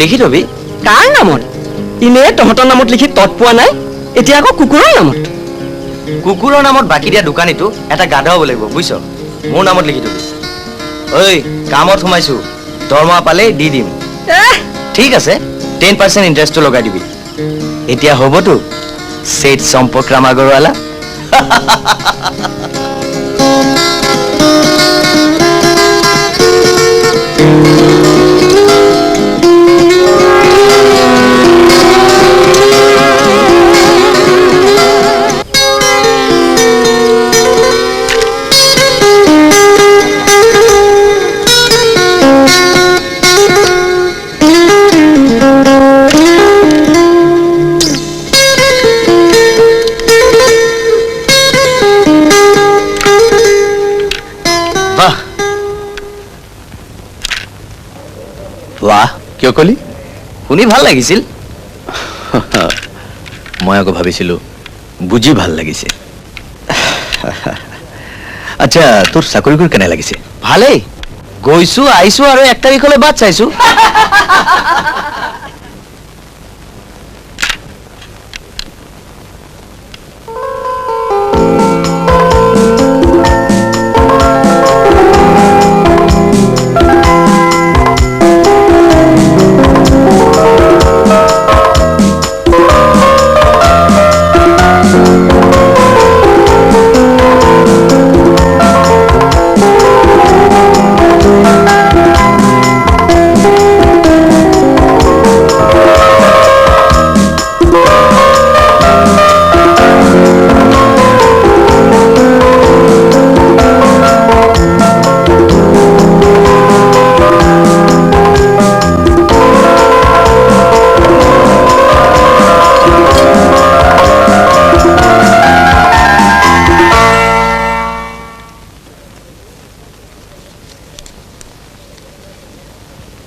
লিখি থবি কাৰ নামত ইনে তহঁতৰ নামত লিখি তত পোৱা নাই এতিয়া আকৌ কুকুৰৰ নামত কুকুৰৰ নামত বাকি দিয়া দোকানীটো এটা গাধা হ'ব লাগিব বুজিছ মোৰ নামত লিখি থবি ঐ কামত সোমাইছো দৰমহা পালে দি দিম ঠিক আছে 10% ইন্টাৰেষ্টটো লগাই দিবি এতিয়া হ'বতো সেট সম্পৰ্ক ৰামাগৰৱালা वाह क्यों कली শুনি ভাল লাগিছিল मैं आगो भाविसिलु बुझी ভাল লাগিছে अच्छा তোর চাকৰি কৰি কেনে লাগিছে ভালেই গৈছো আইছো আৰু 1 তাৰিখলৈ বাট চাইছো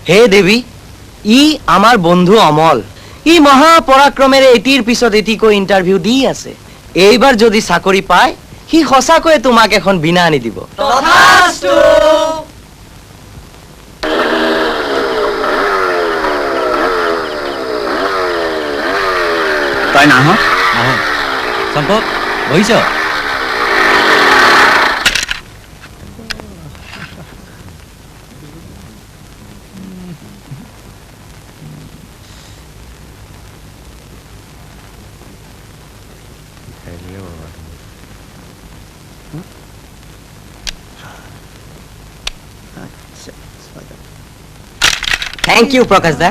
হে দেৱী ই আমাৰ বন্ধু অমল ই মহাপৰাক্ৰমেৰে এটিৰ পিছত এটিকৈ ইন্টাৰভিউ দি আছে এইবাৰ যদি চাকৰি পায় হি সঁচাকৈ তোমাক এখন বিনা আনি দিব তথাস্তু তাই না হ সম্পক বহিছ থ্যাংক ইউ প্ৰকাশ দা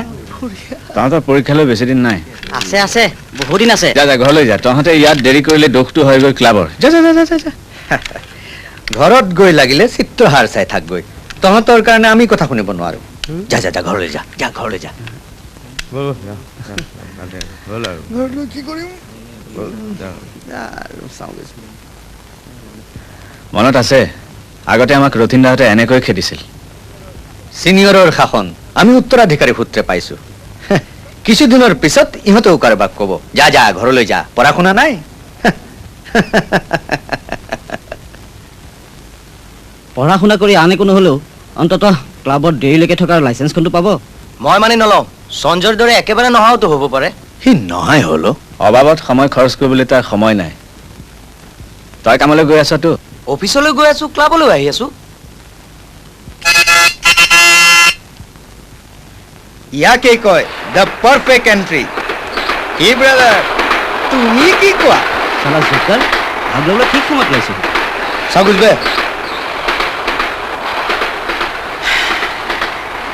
তহঁতৰ পৰীক্ষালৈ বেছি দিন নাই আছে আছে বহুত দিন আছে যা যা ঘৰলৈ যা তহঁতে ইয়াত দেৰি কৰিলে দোষটো হয় গৈ ক্লাবৰ যা যা যা যা ঘৰত গৈ লাগিলে চিত্ৰহাৰ চাই থাকগৈ তহঁতৰ কাৰণে আমি কথা শুনিব নোৱাৰো যা যা যা ঘৰলৈ যা যা ঘৰলৈ যা মনত আছে আগতে আমাক ৰথিনদাহঁতে এনেকৈ খেদিছিল সিনিয়ৰৰ শাসন আমি উত্তৰাধিকাৰী সূত্ৰে পাইছো কিছুদিনৰ পিছত ইহঁতেও কাৰোবাক ক'ব যা যা ঘৰলৈ যা পঢ়া শুনা নাই পঢ়া শুনা কৰি আন একো নহ'লেও অন্তত ক্লাবত দেৰিলৈকে থকাৰ লাইচেন্সখনটো পাব মই মানি নলওঁ সঞ্জয়ৰ দৰে একেবাৰে নহাওতো হ'ব পাৰে সি নহয় হলো অবাবত সময় খৰচ কৰিবলৈ তাৰ সময় নাই তই কামলৈ গৈ আছতো অফিচলৈ গৈ আছো ক্লাবলৈ আহি আছো ইয়াকে কয় দ্য পাৰফেক্ট এন্ট্ৰি কি ব্ৰাদাৰ তুমি কি কোৱা চালা জোকাৰ ভাগ ল'বলৈ ঠিক সময়ত লাইছো চাগুজ বে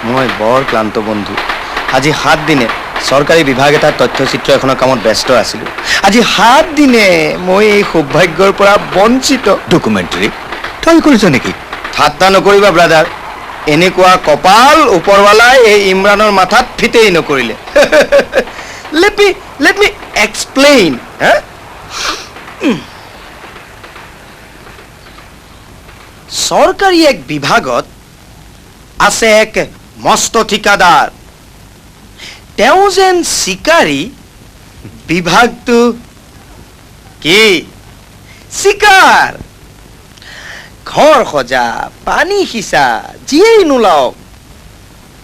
মই বৰ ক্লান্ত বন্ধু আজি 7 দিনে চৰকাৰী বিভাগ এটাৰ তথ্যচিত্ৰ এখনৰ কামত ব্যস্ত আছিলো আজি 7 দিনে মই এই সৌভাগ্যৰ পৰা বঞ্চিত ডকুমেণ্টাৰী তই কৰিছ নেকি ঠাট্টা নকৰিবা ব্ৰাদাৰ এনেকুৱা কপাল ওপৰৱালাই এই ইমৰানৰ মাথাত ফিটেই নকৰিলে let me explain চৰকাৰী এক বিভাগত আছে এক মস্ত ঠিকাদাৰ তেওঁ যেন চিকাৰী বিভাগটো কি চিকাৰ ঘৰ সজা পানী সিঁচা যিয়েই নোলাওক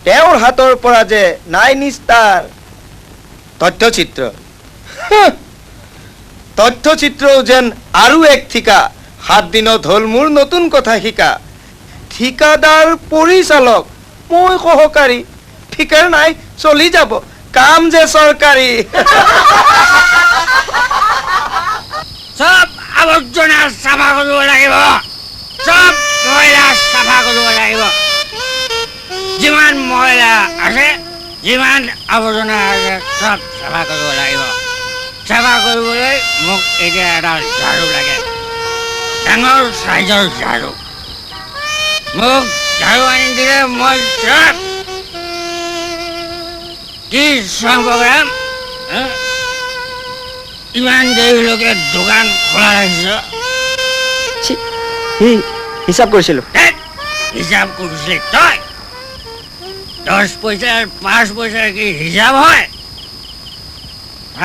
তেওঁৰ হাতৰ পৰা যে নাই নিস্তাৰ তথ্যচিত্ৰ তথ্যচিত্ৰও যেন আৰু এক ঠিকা 7 দিনত হ'ল মোৰ নতুন কথা শিকা ঠিকাদাৰ পৰিচালক মই সহকাৰী ফিকাৰ নাই চলি যাব কাম যে চৰকাৰী সব আৱৰ্জনা চাফা কৰিব লাগিব সব ময়লা চাফা কৰিব লাগিব যিমান ময়লা আছে যিমান আৱৰ্জনা আছে সব চাফা কৰিব লাগিব চাফা কৰিবলৈ মোক এতিয়া এডাল ঝাৰু লাগে ডাঙৰ চাইজৰ ঝাৰু মোক ঝাৰু আনি দিলে মই চব কি সংগ্ৰাম ইমান দেৰিলৈকে দোকান খোলা ৰাখিছ হিচাপ কৰিছিলোঁ হিচাপ কৰিছিলি তই 10 পইচাৰ 5 পইচাৰ কি হিচাপ হয়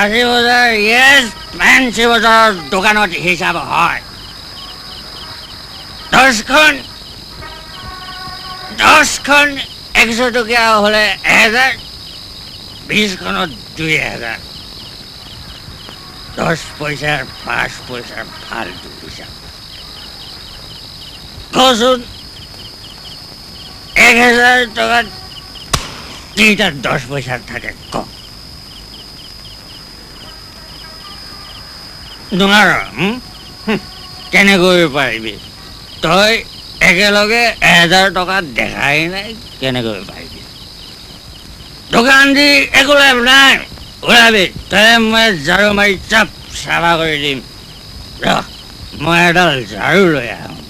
80 বজাৰ য়েছ 80 বজাৰৰ দোকানত হিচাপ হয় 10খন 100 টকীয়া হ'লে 1000 20খনত 2000 10 পইচাৰ 5 পইচাৰ ফাল্টু হিচাপ কচোন 1000 টকাত কেইটা 10 পইচাৰ থাকে ক নোৱাৰ কেনেকৈ পাৰিবি তই একেলগে 1000 টকা দেখাই নাই কেনেকৈ পাৰিবি দোকান দি একো লাভ নাই ওলাবি তই মই ঝাৰু মাৰি চাপ চাফা কৰি দিম মই এডাল ঝাৰু লৈ আহোঁ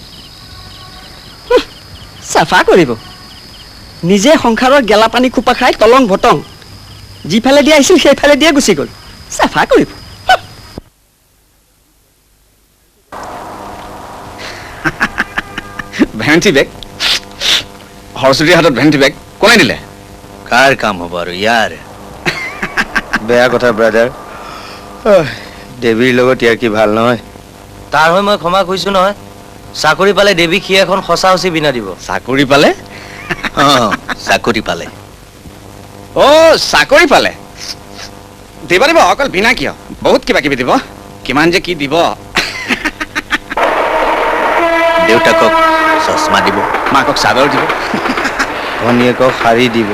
চাফা কৰিব নিজে সংসাৰৰ গেলা পানী খোপা খাই তলং ভটং যিফালে দি আহিছিল সেইফালে দিয়ে গুচি গ'ল চাফা কৰিব ভেণ্টি বেগ সৰস্বতীৰ হাতত ভেণ্টি বেগ কোনে দিলে কাৰ কাম হ'ব আৰু ইয়াৰ বেয়া কথা ব্ৰাদাৰ দেৱীৰ লগত ইয়াৰ কি ভাল নহয় তাৰ হৈ মই ক্ষমা কৰিছো নহয় চাকৰি পালে দেৱীক সি এখন সঁচা সঁচি বিনা দিব চাকৰি পালে চাকৰি পালে অ' চাকৰি পালে দিব দিব অকল বিনা কিয় বহুত কিবা কিবি দিব কিমান যে কি দিব দেউতাকক চশমা দিব মাকক চাদৰ দিব ভনীয়েকক শাৰী দিব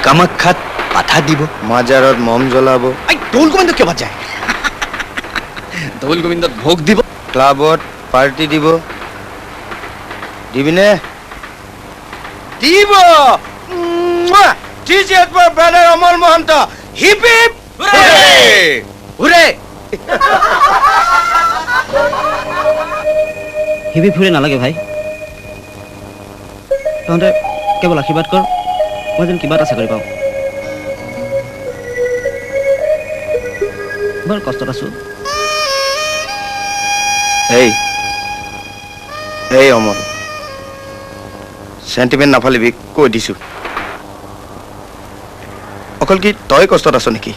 কামাখ্যাত পাঠা দিব মাজাৰত মম জ্বলাব দৌল গোবিন্দ কিয় বাদ যায় দৌল গোবিন্দত ভোগ দিব ক্লাবত পাৰ্টি দিব দিবিনে দিব brother Amal Mohanta hip hip hooray হিবি ফুৰি নালাগে ভাই তহঁতে কেৱল আশীৰ্বাদ কৰ মই যেন কিবা এটা চাকৰি পাওঁ বৰ কষ্টত আছোঁ এই অমল চেণ্টিমেণ্ট নাফালিবি কৈ দিছো অকল কি তই কষ্টত আছ নেকি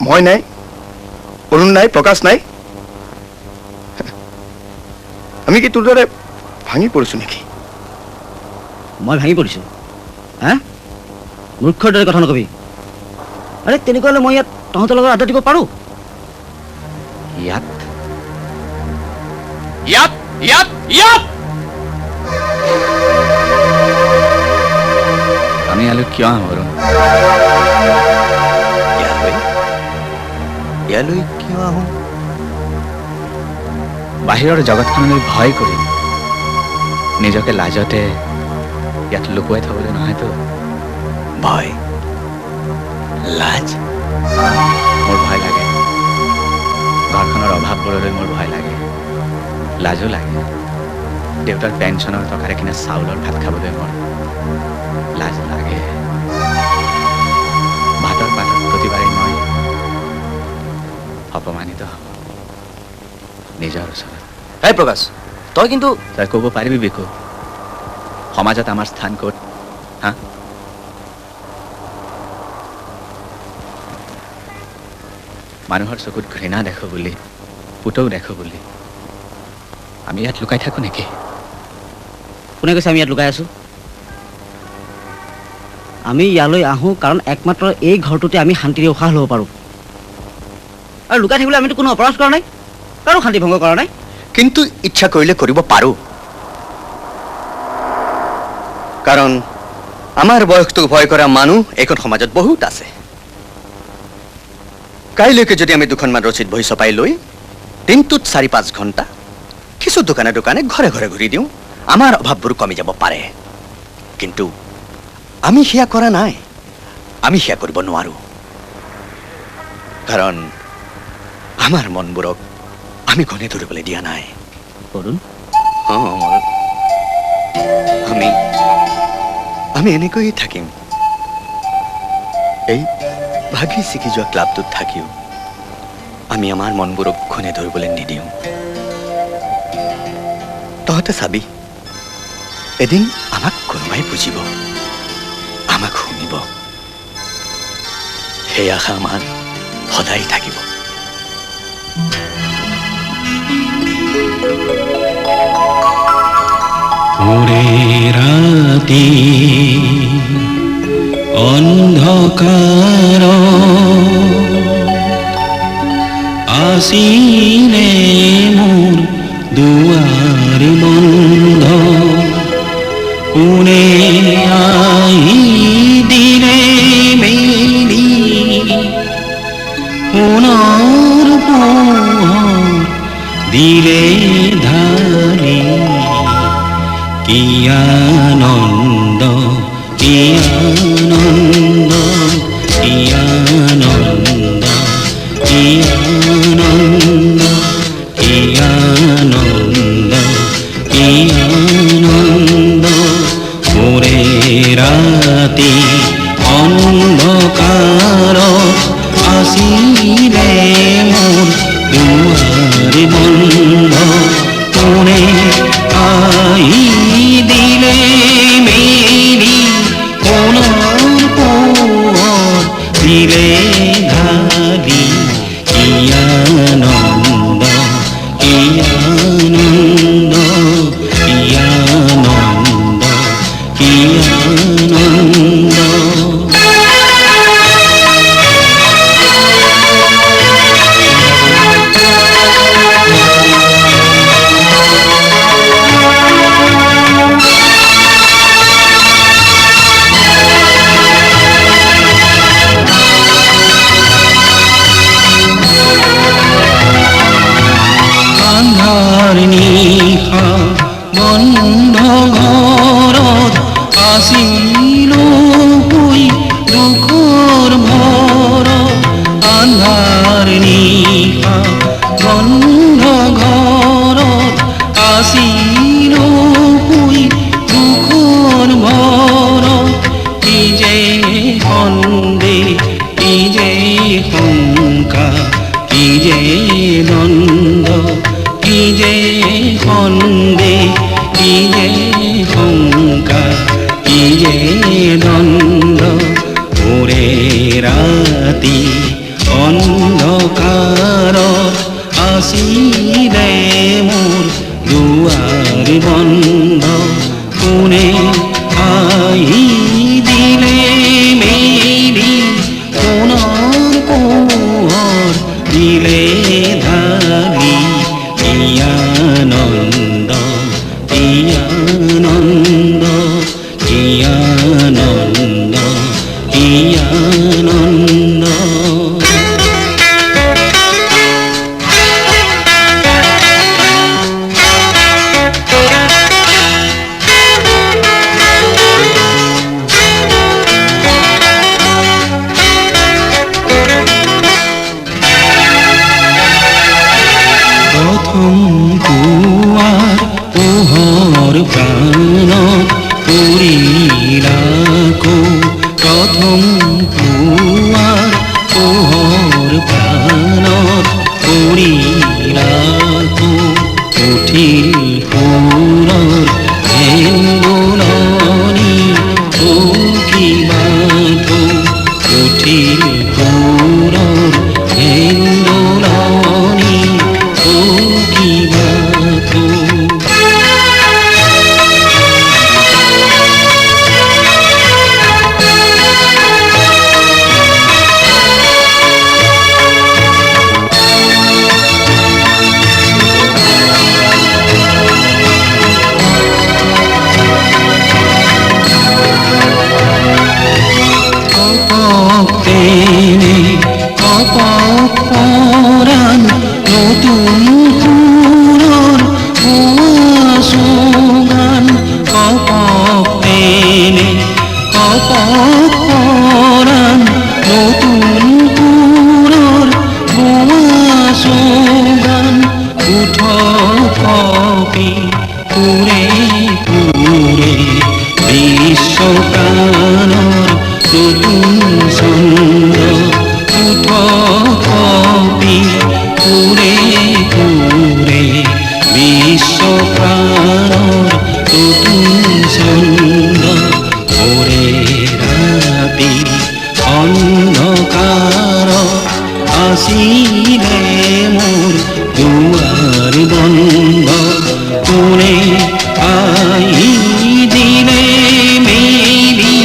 মই নাই অৰুণ নাই প্ৰকাশ নাই আমি কি তোৰ দৰে ভাঙি পৰিছো নেকি মই ভাঙি পৰিছোঁ হা মূৰ্খৰ দৰে কথা নকবি আৰে তেনেকুৱা হ'লে মই ইয়াত তহঁতৰ লগত আড্ডা দিব পাৰোঁ ইয়াত ইয়াত ইয়াত ইয়াত আমি ইয়ালৈ কিয় আহোঁ অৰুণ ইয়ালৈ কিয় আহোঁ বাহিৰৰ জগতখনলৈ ভয় কৰি নিজকে লাজতে ইয়াত লুকুৱাই থবলৈ নহয়তো ভয় লাজ মোৰ ভয় লাগে ঘৰখনৰ অভাৱবোৰলৈ মোৰ ভয় লাগে লাজো লাগে দেউতাৰ পেঞ্চনৰ টকাৰে কিনা চাউলৰ ভাত খাবলৈ মোৰ লাজ লাগে ভাতৰ পাতত প্ৰতিবাৰে মই অপমানিত হ'ব নিজৰ ওচৰত এই প্ৰকাশ তই কিন্তু তই ক'ব পাৰিবি বিকু সমাজত আমাৰ স্থান ক'ত হা মানুহৰ চকুত ঘৃণা দেখো বুলি পুতৌ দেখো বুলি আমি ইয়াত লুকাই থাকো নেকি কোনে কৈছে আমি ইয়াত লুকাই আছোঁ আমি ইয়ালৈ আহোঁ কাৰণ একমাত্ৰ এই ঘৰটোতে আমি শান্তিৰে উশাহ ল'ব পাৰোঁ। আৰু লুকাই থাকিবলৈ আমিতো কোনো অপৰাধ কৰা নাই, কাৰো শান্তি ভংগ কৰা নাই। কিন্তু ইচ্ছা কৰিলে কৰিব পাৰোঁ, কাৰণ আমাৰ বয়সটোক ভয় কৰা মানুহ এইখন সমাজত বহুত আছে। কাইলৈকে যদি আমি দুখনমান ৰচিদ বহি চপাই লৈ দিনটোত 4-5 ঘণ্টা কিছু দোকানে দোকানে ঘৰে ঘৰে ঘূৰি দিওঁ, আমাৰ অভাৱবোৰ কমি যাব পাৰে। কিন্তু আমি সেয়া কৰা নাই, আমি সেয়া কৰিব নোৱাৰোঁ, কাৰণ আমাৰ মনবোৰক আমি ঘনে ধৰিবলৈ দিয়া নাই। অৰুণ, আমি এনেকৈয়ে থাকিম। এই ভাগি ছিকি যোৱা ক্লাবটোত থাকিও আমি আমাৰ মনবোৰক ঘনে ধৰিবলৈ নিদিওঁ। তহঁতে চাবি, এদিন আমাক কোনোবাই বুজিব, আমাক শুনিব। সেই আশা আমাৰ সদায় থাকিব। ওরে রাতি অন্ধকার আসিলে মোর দুয়ার বন্ধ, কোনে আহি দিলে মেলি পুনর পোহর দিলে ধারে। কি আনন্দ, কি আনন্দ, কি আনন্দ, কি আনন্দ, কি আনন্দ, কি আনন্দ। ওরে রাতি অন্ধকার আসিলে মোর দুয়ার বন্ধ, কোনে আই দিলে মেরি কোনর পোহর দিলে ঢালি। কি আনন্দ, কি আনন্দ, কি আনন্দ, কি আনন্দ। আন্ধার নিশা বন্ধ ঘৰত আছিল শুই দুখৰ ভৰত। আন্ধাৰ নিশা বন্ধ ঘৰত আছিল শুই দুখৰ ভৰত। কি যে সন্দেহ, কি যে শংকা, কি যে দ্বন্দ্ব, কি যে সন্দেহ, কি যে শংকা, কি যে দ্বন্দ্ব। ওরে রাতি অন্ধকাৰত আসিলে মোৰ দুয়াৰ বন্ধ, কোনে আহি দিলে মেলি কোনৰ পোহৰ দিলে ঢালি। কি আনন্দ, কি আনন্দ, কি আনন্দ, কি আনন্দ। কপক পৰাণ নতুন সুৰৰ সুগান কপক তেনে কপক পৰাণ নতুন সুৰৰ সুগান উঠ কপি পুৰে পুৰে বিশ্বপ্ৰাণৰ নতুন ছন্দ উঠ কপি পুৰে পুৰে বিশ্বপ্ৰাণৰ নতুন ছন্দ ওৰে ৰাতি অন্ধকাৰ আছিলে মোৰ দুৱাৰ বন্ধ কোনে আহি দিলে মেলি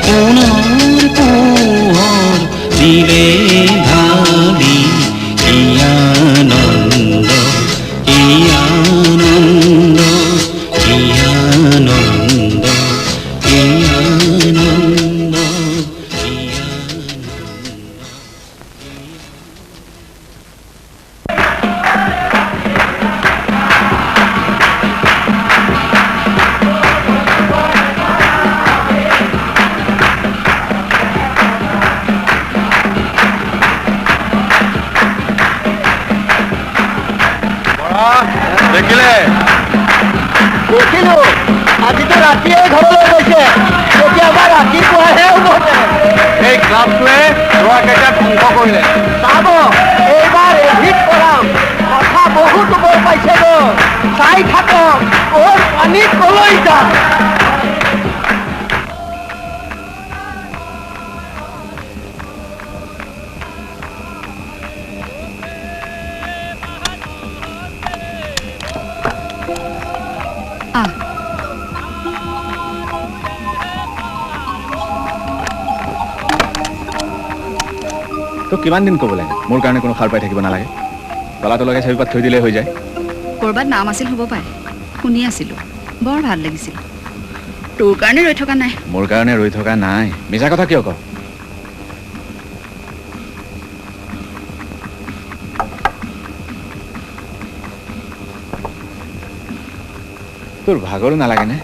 পুনৰ পোহৰ দিলে ঢালি কি আনন্দ কি আনন্দ কি আনন্দ কি আনন্দ কি দেখিলে দেখিলো আজিতো ৰাতিয়ে ঘৰলৈ গৈছে কেতিয়াবা ৰাতিপুৱাহে উভতে এই ক্লাবটোৱে ল'ৰাকেইটাক ধ্বংস কৰিলে চাব এইবাৰ এভিত কৰাম কথা বহুত বৰ পাইছে ন চাই থাকক ওৰ পানীত কলৈ যাম তোক কিমান দিন ক'ব লাগে মোৰ কাৰণে কোনো সাৰ পাই থাকিব নালাগে তলাতলকে চাবিপাত থৈ দিলে হৈ যায় ক'ৰবাত নাম আছিল হ'ব পাৰে শুনি আছিলোঁ বৰ ভাল লাগিছিল তোৰ কাৰণে ৰৈ থকা নাই মোৰ কাৰণে ৰৈ থকা নাই মিছা কথা কিয় কওঁ তোৰ ভাগৰো নালাগেনে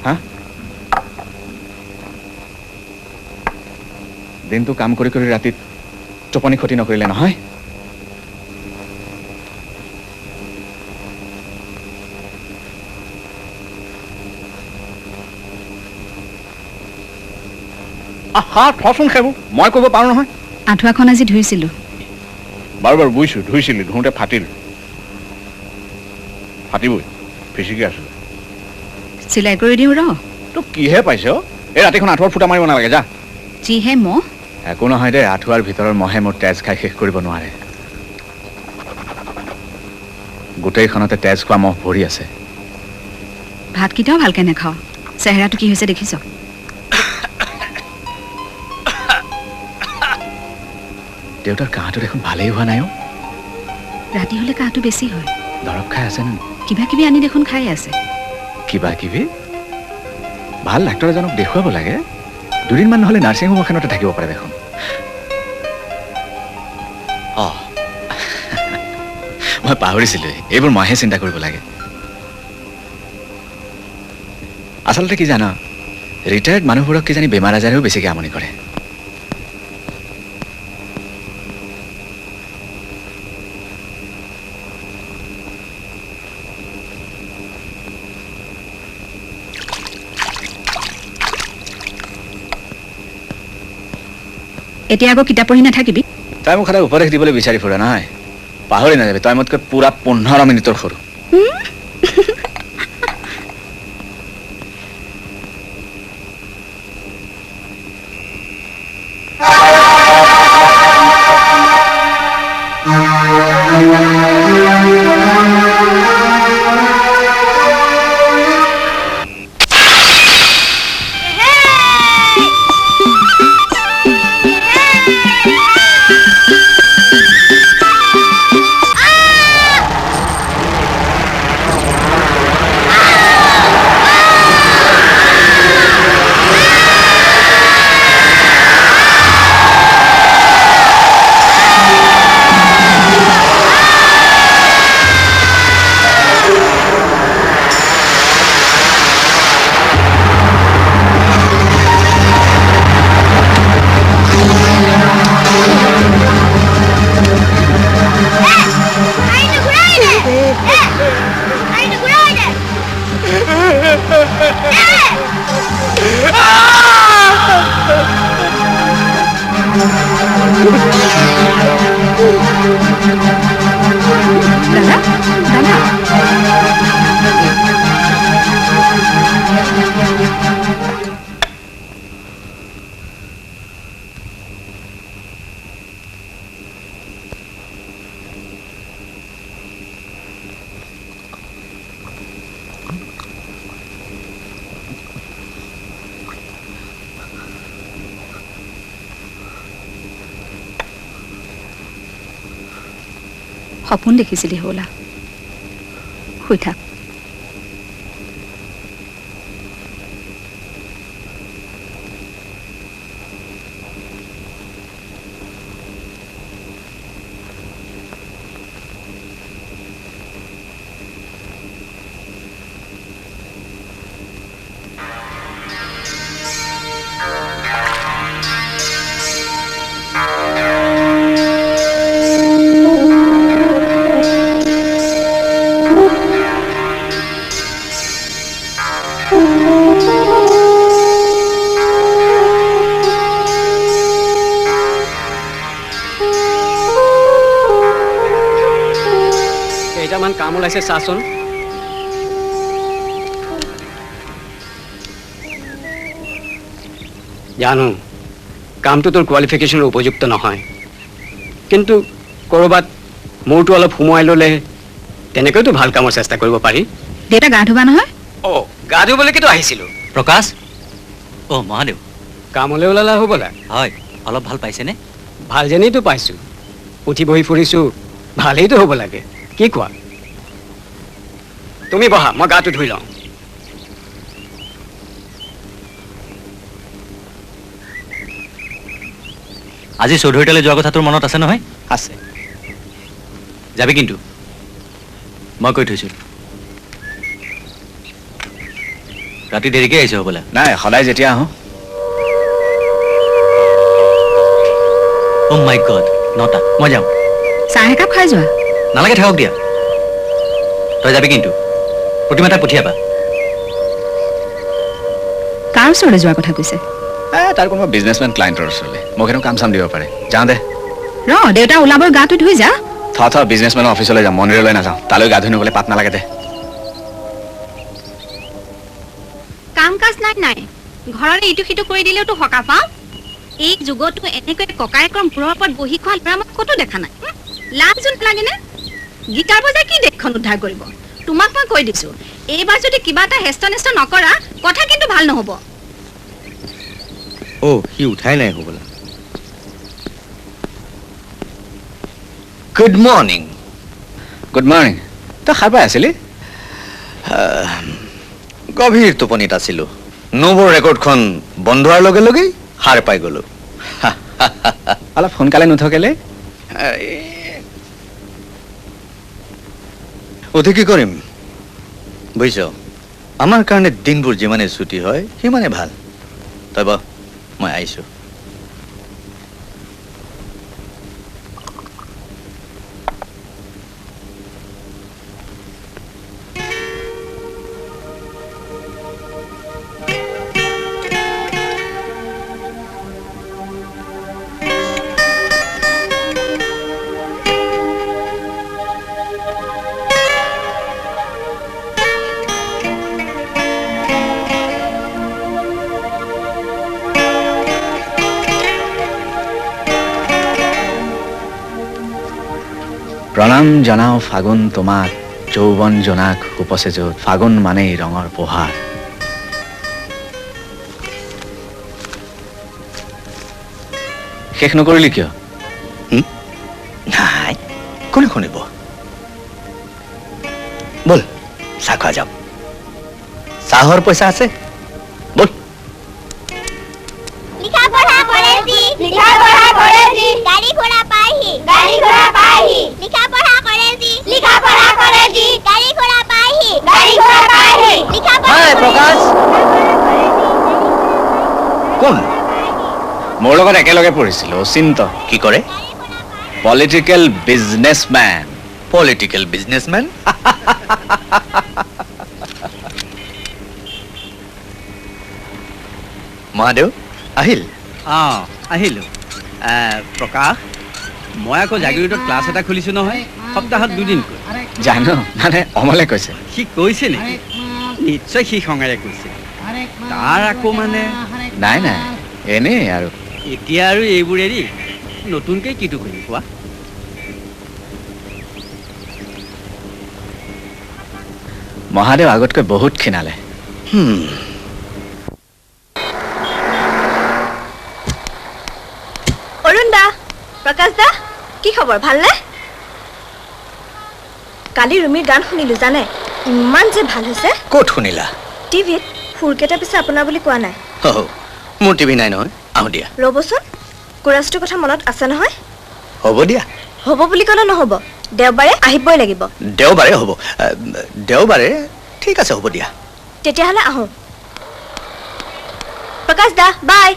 হা দিনটো কাম কৰি কৰি ৰাতিত টোপনি ক্ষতি নকৰিলে নহয় থচোন সেইবোৰ মই কৰিব পাৰোঁ নহয় আঁঠুৱাখন আজি ধুইছিলোঁ বাৰু বাৰু বুজিছোঁ ধুইছিলি ধুওঁতে ফাটিল ফাটিবই ফিচিকি আছোঁ চিলাই কৰি দিওঁ ৰ তোক কিহে পাইছ এই ৰাতিখন আঁঠুৱাৰ ফুটা মাৰিব নালাগে যা যিহে মহ একো নহয় দে আঁঠুৱাৰ ভিতৰৰ মহে মোৰ তেজ খাই শেষ কৰিব নোৱাৰে গোটেইখনতে তেজ খোৱা মহ ভৰি আছে ভাতকেইটাও ভালকৈ নাখাওঁ চেহেৰাটো কি হৈছে দেখিছ দেউতাৰ কাহটো দেখোন ভালেই হোৱা নাই ৰাতি হ'লে কাহটো বেছি হয় দৰৱ খাই আছে নে কিবা কিবি আনি দেখোন খাই আছে কিবা কিবি ভাল ডাক্তৰ এজনক দেখুৱাব লাগে দুদিনমান নহ'লে নাৰ্ছিং হোম এখনতে থাকিব পাৰে দেখোন মই পাহৰিছিলোঁ এইবোৰ মইহে চিন্তা কৰিব লাগে আচলতে কি জানা ৰিটায়াৰ্ড মানুহবোৰক কিজানি বেমাৰ আজাৰেও বেছিকৈ আমনি কৰে এতিয়া আকৌ কিতাপ পঢ়ি নাথাকিবি তই মোক সদায় উপদেশ দিবলৈ বিচাৰি ফুৰা নহয় পাহৰি নাযাবি তই মোতকৈ পুৰা 15 মিনিটৰ সৰু দাদা দাদা সপোন দেখিছিলি হ'লা শুই থাক কেইটামান কাম ওলাইছে চাচোন জানো কামটো তোৰ কোৱালিফিকেশ্যনৰ উপযুক্ত নহয় কিন্তু ক'ৰবাত মূৰটো অলপ সোমোৱাই ল'লে তেনেকৈতো ভাল কামৰ চেষ্টা কৰিব পাৰি দেউতা গা ধুবা নহয় অ গা ধুবলৈকেতো আহিছিলোঁ প্ৰকাশ অ' মহাদেৱ কামলৈ ওলালা হ'বলা হয় অলপ ভাল পাইছেনে ভাল যেনেইতো পাইছোঁ উঠি বহি ফুৰিছোঁ ভালেইতো হ'ব লাগে কি কোৱা তুমি বহা মই গাটো ধুই লওঁ আজি চৌধুৰীতালৈ যোৱা কথা তোৰ মনত আছে নহয় আছে যাবি কিন্তু মই কৈ থৈছোঁ ৰাতি দেৰিকৈ আহিছোঁ হ'বলা নাই সদায় যেতিয়া আহোঁ অ' মাই গড 9টা মই যাওঁ চাহ একাপ খাই যোৱা নালাগে থাকক দিয়া তই যাবি কিন্তু প্ৰতিমা তাক পঠিয়াবা কাৰ ওচৰলৈ যোৱাৰ কথা কৈছে তাৰ কোনোবা বিজনেছমেন ক্লায়েণ্টৰ ওচৰলৈ মোক এনেও কাম চাম দিব পাৰে যাওঁ দে ৰ দেউতা ওলাবৰ গাটো ধুই যা থ বিজনেছমেনৰ অফিচলৈ যাম মন্দিৰলৈ নাযাওঁ তালৈ গা ধুই নগ'লে পাত নালাগে দে কাম কাজ নাই ঘৰৰে ইটো সিটো কৰি দিলেওতো সকাহ পাওঁ এই যুগতো এনেকৈ ককায়েকৰ মূৰৰ ওপৰত বহি খোৱা ল'ৰা মই ক'তো দেখা নাই লাজ জোন লাগেনে গীটাৰ বজাই কি দেশখন উদ্ধাৰ কৰিব তোমাক মই কৈ দিছো এইবাৰ যদি কিবা এটা হেষ্ট নেষ্ট নকৰা কথা কিন্তু ভাল নহ'ব অ' সি উঠাই নাই হ'বলা গুড মৰ্ণিং গুড মৰ্ণিং তই সাৰ পাই আছিলি গভীৰ টোপনিত আছিলোঁ নোভৰ ৰেকৰ্ডখন বন্ধ হোৱাৰ লগে লগেই সাৰ পাই গ'লোঁ অলপ সোনকালে নুঠকেলে অতি কি কৰিম বুজিছ আমাৰ কাৰণে দিনবোৰ যিমানে ছুটি হয় সিমানে ভাল তই বহ মই আহিছোঁ প্ৰণাম জনাওঁ ফাগুন তোমাক যৌৱন জোনাক উপচে য'ত ফাগুন মানেই ৰঙৰ পোহাৰ শেষ নকৰিলি কিয় নাই কোনে শুনিব ব'ল চাহ খোৱা যাম চাহৰ পইচা আছে ব'ল লিখা পঢ়া কৰে যি লিখা পঢ়া কৰে যি গাড়ী ঘোড়া পাইহি গাড়ী ঘোড়া পাইহি লিখা পঢ়া কৰে যি লিখা পঢ়া কৰে যি গাড়ী ঘোড়া পাইহি গাড়ী ঘোড়া পাইহি লিখা পঢ়া হাই প্ৰকাশ কোন মোৰ লগত একেলগে পঢ়িছিলোঁ অচিন্ত কি কৰে political businessmen political businessmen Mahadev আহিল অঁ আহিলোঁ প্ৰকাশ মই আকৌ জাগিৰোডত ক্লাছ এটা খুলিছোঁ নহয় সপ্তাহত দুদিনকৈ জানো মানে অমলে কৈছে সি কৈছে নেকি নিশ্চয় সি খঙেৰে কৈছে তাৰ আকৌ মানে নাই নাই এনেই আৰু এতিয়া আৰু এইবোৰ এৰি নতুনকৈ কিটো কৰিম কোৱা মহাদেৱ আগতকৈ বহুত ক্ষীণালে অৰুণ দা, প্ৰকাশ দা, কি খবৰ ভালনে? কালি ৰুমিৰ গান শুনিলো জানে, ইমান যে ভাল হৈছে। ক'ত শুনিলা? টিভিত সুৰকেইটা পিছে আপোনাৰ বুলি কোৱা নাই। মোৰ টিভি নাই নহয়, আহো দিয়া। ৰ'বচোন, কোৰাছটোৰ কথা মনত আছে নহয়? হ'ব দিয়া। হ'ব বুলি ক'লে নহ'ব, দেওবাৰে আহিবই লাগিব। দেওবাৰে হ'ব, দেওবাৰে ঠিক আছে হ'ব দিয়া। তেতিয়াহ'লে আহোঁ। প্ৰকাশ দা, বাই।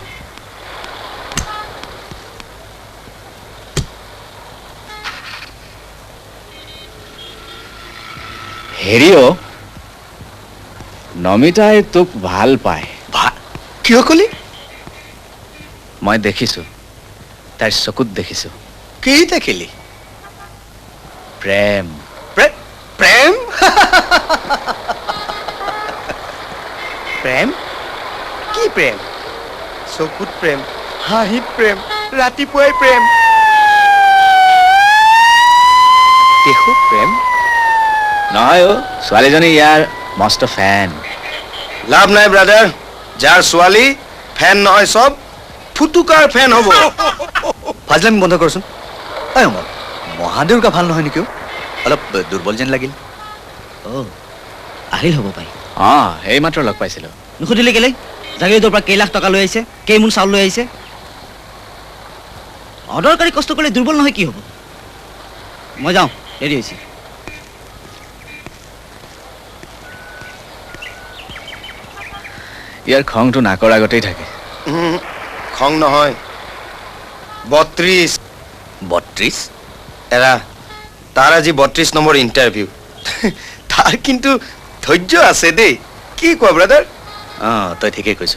হেৰিও নমিতাই তোক ভাল পায় কিয় কলি? মই দেখিছো তাইৰ চকুত দেখিছো কি দেখিলি? প্ৰেম প্ৰেম প্ৰেম কি প্ৰেম? চকুত প্ৰেম, হাঁহিত প্ৰেম, ৰাতিপুৱাই প্ৰেম। দেখো প্ৰেম নহয় অ' ছোৱালীজনী ইয়াৰ মস্ত ফেন লাভ নাই ব্ৰাদাৰ, যাৰ ছোৱালী ফেন নহয় চব ফুটুকাৰ ফেন হ'ব। ফাজলামি বন্ধ কৰচোন। ঐ অমল, মহাদেউৰ গা ভাল নহয় নেকি? অলপ দুৰ্বল যেন লাগিল। আহিল হ'ব পাই অঁ এইমাত্ৰ লগ পাইছিলোঁ নুসুধিলে কেলে জাগিৰোডৰ পৰা কেই লাখ টকা লৈ আহিছে কেইমোন চাউল লৈ আহিছে অদৰকাৰী কষ্ট কৰিলে দুৰ্বল নহয় কি হ'ব মই যাওঁ দেৰি হৈছে ইয়াৰ খংটো নাকৰ আগতেই থাকে খং নহয়, 32। 32? এৰা, তাৰ আজি 32 নম্বৰ ইণ্টাৰভিউ। তাৰ কিন্তু ধৈৰ্য আছে দেই, কি কোৱা ব্ৰাদাৰ? অঁ তই ঠিকেই কৈছ।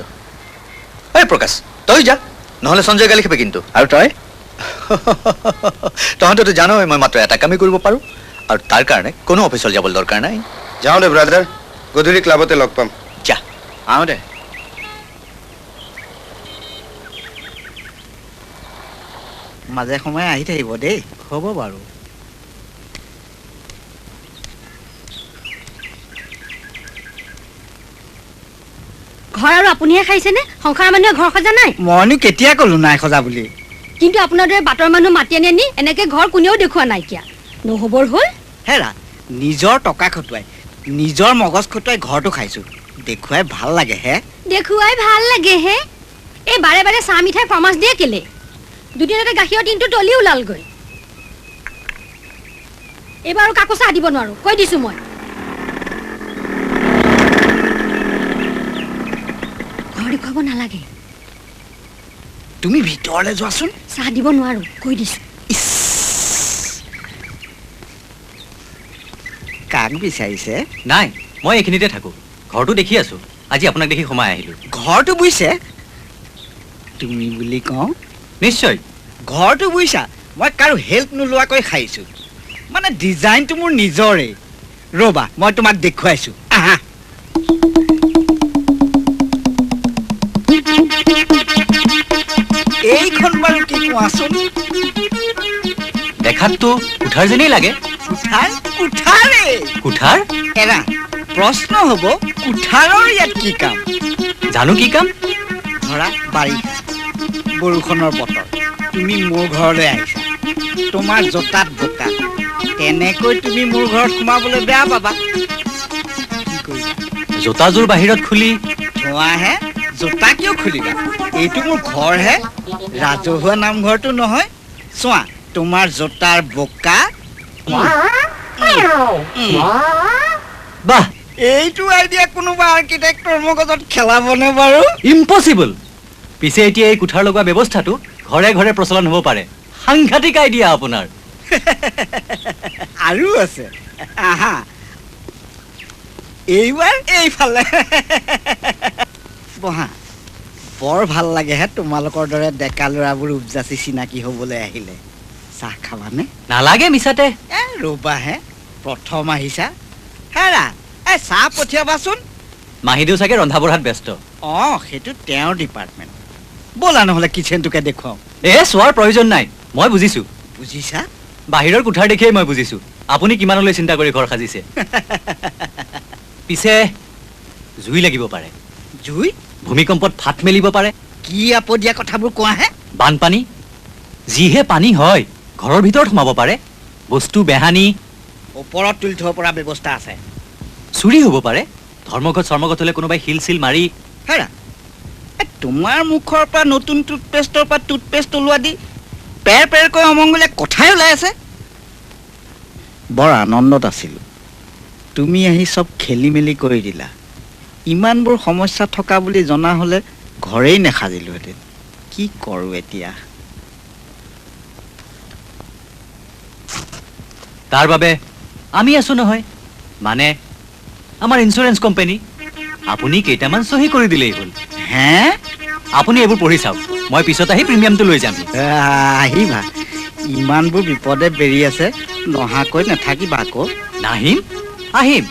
এই প্ৰকাশ তই যা, নহ'লে সঞ্জয় গালি খাবে কিন্তু। আৰু তই তহঁতেতো জানই মই মাত্ৰ এটা কামেই কৰিব পাৰোঁ, আৰু তাৰ কাৰণে কোনো অফিচলৈ যাবলৈ দৰকাৰ নাই। যাওঁ দে ব্ৰাদাৰ, গধূলি ক্লাবতে লগ পাম। যা আহোঁ দে মাজে সময়ে আহি থাকিব দেই হ'ব বাৰু ঘৰ আৰু আপুনিহে খাইছেনে? সংসাৰৰ মানুহে ঘৰ সজা নাই? মইনো কেতিয়া ক'লো নাই সজা বুলি কিন্তু আপোনাৰ দৰে বাটৰ মানুহ মাতি আনি আনি এনেকে ঘৰ কোনেও দেখুওৱা নাইকিয়া নহ'বৰ হ'ল। হেৰা নিজৰ টকা খটুৱাই নিজৰ মগজ খটুৱাই ঘৰটো খাইছো দেখুৱাই ভাল লাগে হে দেখুৱাই ভাল লাগে হে। এই বাৰে বাৰে চাহ মিঠাই ফৰমাছ দিয়ে কেলে? দুদিনতে গাখীৰৰ টিনটো তলি ওলালগৈ। এইবাৰ আৰু কাকো চাহ দিব নোৱাৰো, কৈ দিছো মই। ঘৰ দেখুৱাব নালাগে, তুমি ভিতৰলৈ যোৱাচোন চাহ দিব নোৱাৰো, কৈ দিছো। কাক বিচাৰিছে নাই, মই এইখিনিতে থাকোঁ, ঘৰটো দেখি আছোঁ। আজি আপোনাক দেখি সোমাই আহিলোঁ। ঘৰটো বুজিছে তুমি বুলি কওঁ নিশ্চয় ঘৰটো বুজিছা মই কাৰো হেল্প নোলোৱাকৈ খাইছো মানে ডিজাইনটো মোৰ নিজৰে ৰ'বা মই তোমাক দেখুৱাইছো আহা এইখন বাৰু কি কোৱাচোন দেখাততো কোঠাৰ যেনেই লাগে। কোঠাৰ কোঠাৰে কোঠাৰ? এৰা প্ৰশ্ন হ'ব কোঠাৰৰ ইয়াত কি কাম জানো কি কাম। ধৰা বাৰিষা বৰষুণৰ বতৰ তুমি মোৰ ঘৰলৈ আহিছা তোমাৰ জোতাত বোকা তেনেকৈ তুমি মোৰ ঘৰত সোমাবলৈ বেয়া পাবা কি কৰিবা জোতাযোৰ বাহিৰত খুলি থোৱাহে জোতা কিয় খুলিবা এইটো মোৰ ঘৰহে ৰাজহুৱা নামঘৰটো নহয় চোৱা তোমাৰ জোতাৰ বোকা বাহ এইটো আইডিয়া কোনোবা আৰ্কিটেক্টৰ মগজত খেলাবনে বাৰু ইম্পচিবল। পিছে এতিয়া এই কোঠাৰ লগোৱা ব্যৱস্থাটো ঘৰে ঘৰে প্ৰচলন হ'ব পাৰে। সাংঘাতিক আইডিয়া আপোনাৰ। আৰু আছে আহা এইবাৰ এইফালে বহা বৰ ভাল লাগে হে তোমালোকৰ দৰে ডেকা ল'ৰাবোৰ উপজাচি চিনাকি হ'বলৈ আহিলে চাহ খাবানে নালাগে মিছাতে ৰ'বা হে প্ৰথম আহিছা হেৰা চাহ পঠিয়াবাচোন মাহীদেউ চাগে ৰন্ধা বঢ়াত ব্যস্ত সেইটো তেওঁৰ ডিপাৰ্টমেণ্ট ব'লা নহ'লে কিচেনটোকে দেখুৱাওঁ চোৱাৰ প্ৰয়োজন নাই মই বুজিছো বুজিছা বাহিৰৰ কোঠাৰ দেখিয়েই মই বুজিছো আপুনি কিমানলৈ চিন্তা কৰি ঘৰ সাজিছে পিছে জুই লাগিব পাৰে জুই ভূমিকম্পত ফাট মেলিব পাৰে কি আপদীয়া কথাবোৰ কোৱা হে বানপানী যিহে পানী হয় ঘৰৰ ভিতৰত সোমাব পাৰে বস্তু বেহানি ওপৰত তুলি থ'ব পৰা ব্যৱস্থা আছে চুৰি হ'ব পাৰে ধৰ্মঘট চৰ্মঘট হ'লে কোনোবাই শিল চিল মাৰি হেৰা তোমাৰ মুখৰ পৰা নতুন টুথপেষ্টৰ পৰা টুথপেষ্ট ওলোৱা দি পেৰ পেৰকৈ অমংগলীয়া কথাই ওলাই আছে বৰ আনন্দত আছিলোঁ তুমি আহি চব খেলি মেলি কৰি দিলা ইমানবোৰ সমস্যা থকা বুলি জনা হ'লে ঘৰেই নাসাজিলোহেঁতেন কি কৰোঁ এতিয়া তাৰ বাবে আমি আছো নহয় মানে আমাৰ ইঞ্চুৰেঞ্চ কোম্পানী আপুনি কেইটামান চহী কৰি দিলেই হ'ল হে আপুনি এইবোৰ পঢ়ি চাওক মই পিছত আহি প্ৰিমিয়ামটো লৈ যাম আহিবা ইমানবোৰ বিপদে বেৰি আছে নহাকৈ নাথাকিবা আকৌ নাহিম আহিম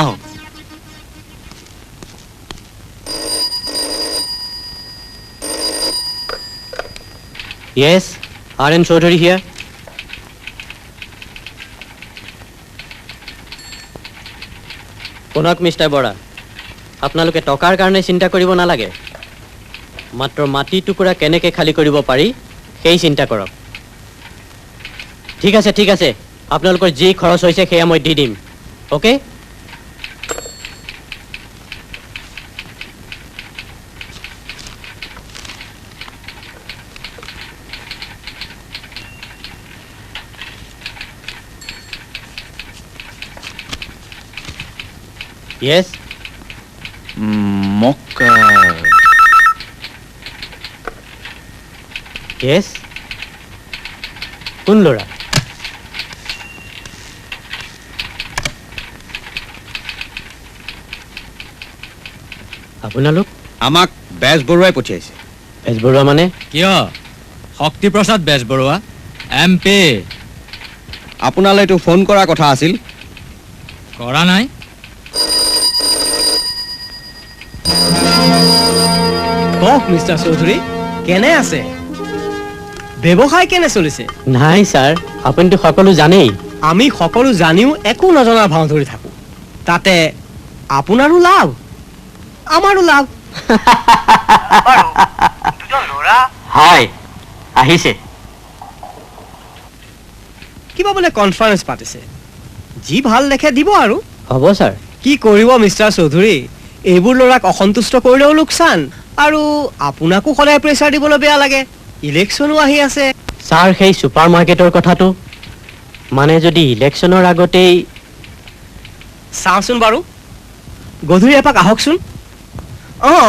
আহোঁ Yes, R.N. Chaudhary here. শুনক মিষ্টাৰ বৰা আপোনালোকে টকাৰ কাৰণে চিন্তা কৰিব নালাগে মাত্ৰ মাটি টুকুৰা কেনেকৈ খালী কৰিব পাৰি সেই চিন্তা কৰক ঠিক আছে আপোনালোকৰ যি খৰচ হৈছে সেয়া মই দি দিম অ'কে Yes. মোক Yes. কোন ল'ৰা আপোনালোক আমাক বেজবৰুৱাই পঠিয়াইছে বেজবৰুৱা মানে কিয় শক্তিপ্ৰসাদ বেজবৰুৱা MP আপোনালৈ এইটো ফোন কৰাৰ কথা আছিল কৰা নাই কওক মিষ্টাৰ চৌধুৰী কেনে আছে ব্যৱসায় কেনে চলিছে নাই ছাৰ আপুনিতো সকলো জানেই আমি সকলো জানিও একো নজনাৰ ভাও ধৰি থাকো তাতে আপোনাৰো লাভ আমাৰো লাভ হয় আহিছে কিবা বোলে কনফাৰেন্স পাতিছে যি ভাল দেখে দিব আৰু হ'ব ছাৰ কি কৰিব মিষ্টাৰ চৌধুৰী এইবোৰ ল'ৰাক অসন্তুষ্ট কৰিলেও লোকচান আৰু আপোনাকো সদায় প্ৰেছাৰ দিবলৈ বেয়া লাগে ইলেকশ্যনো আহি আছে ছাৰ সেই ছুপাৰ মাৰ্কেটৰ কথাটো মানে যদি ইলেকশ্যনৰ আগতেই চাওঁচোন বাৰু গধূলি এপাক আহকচোন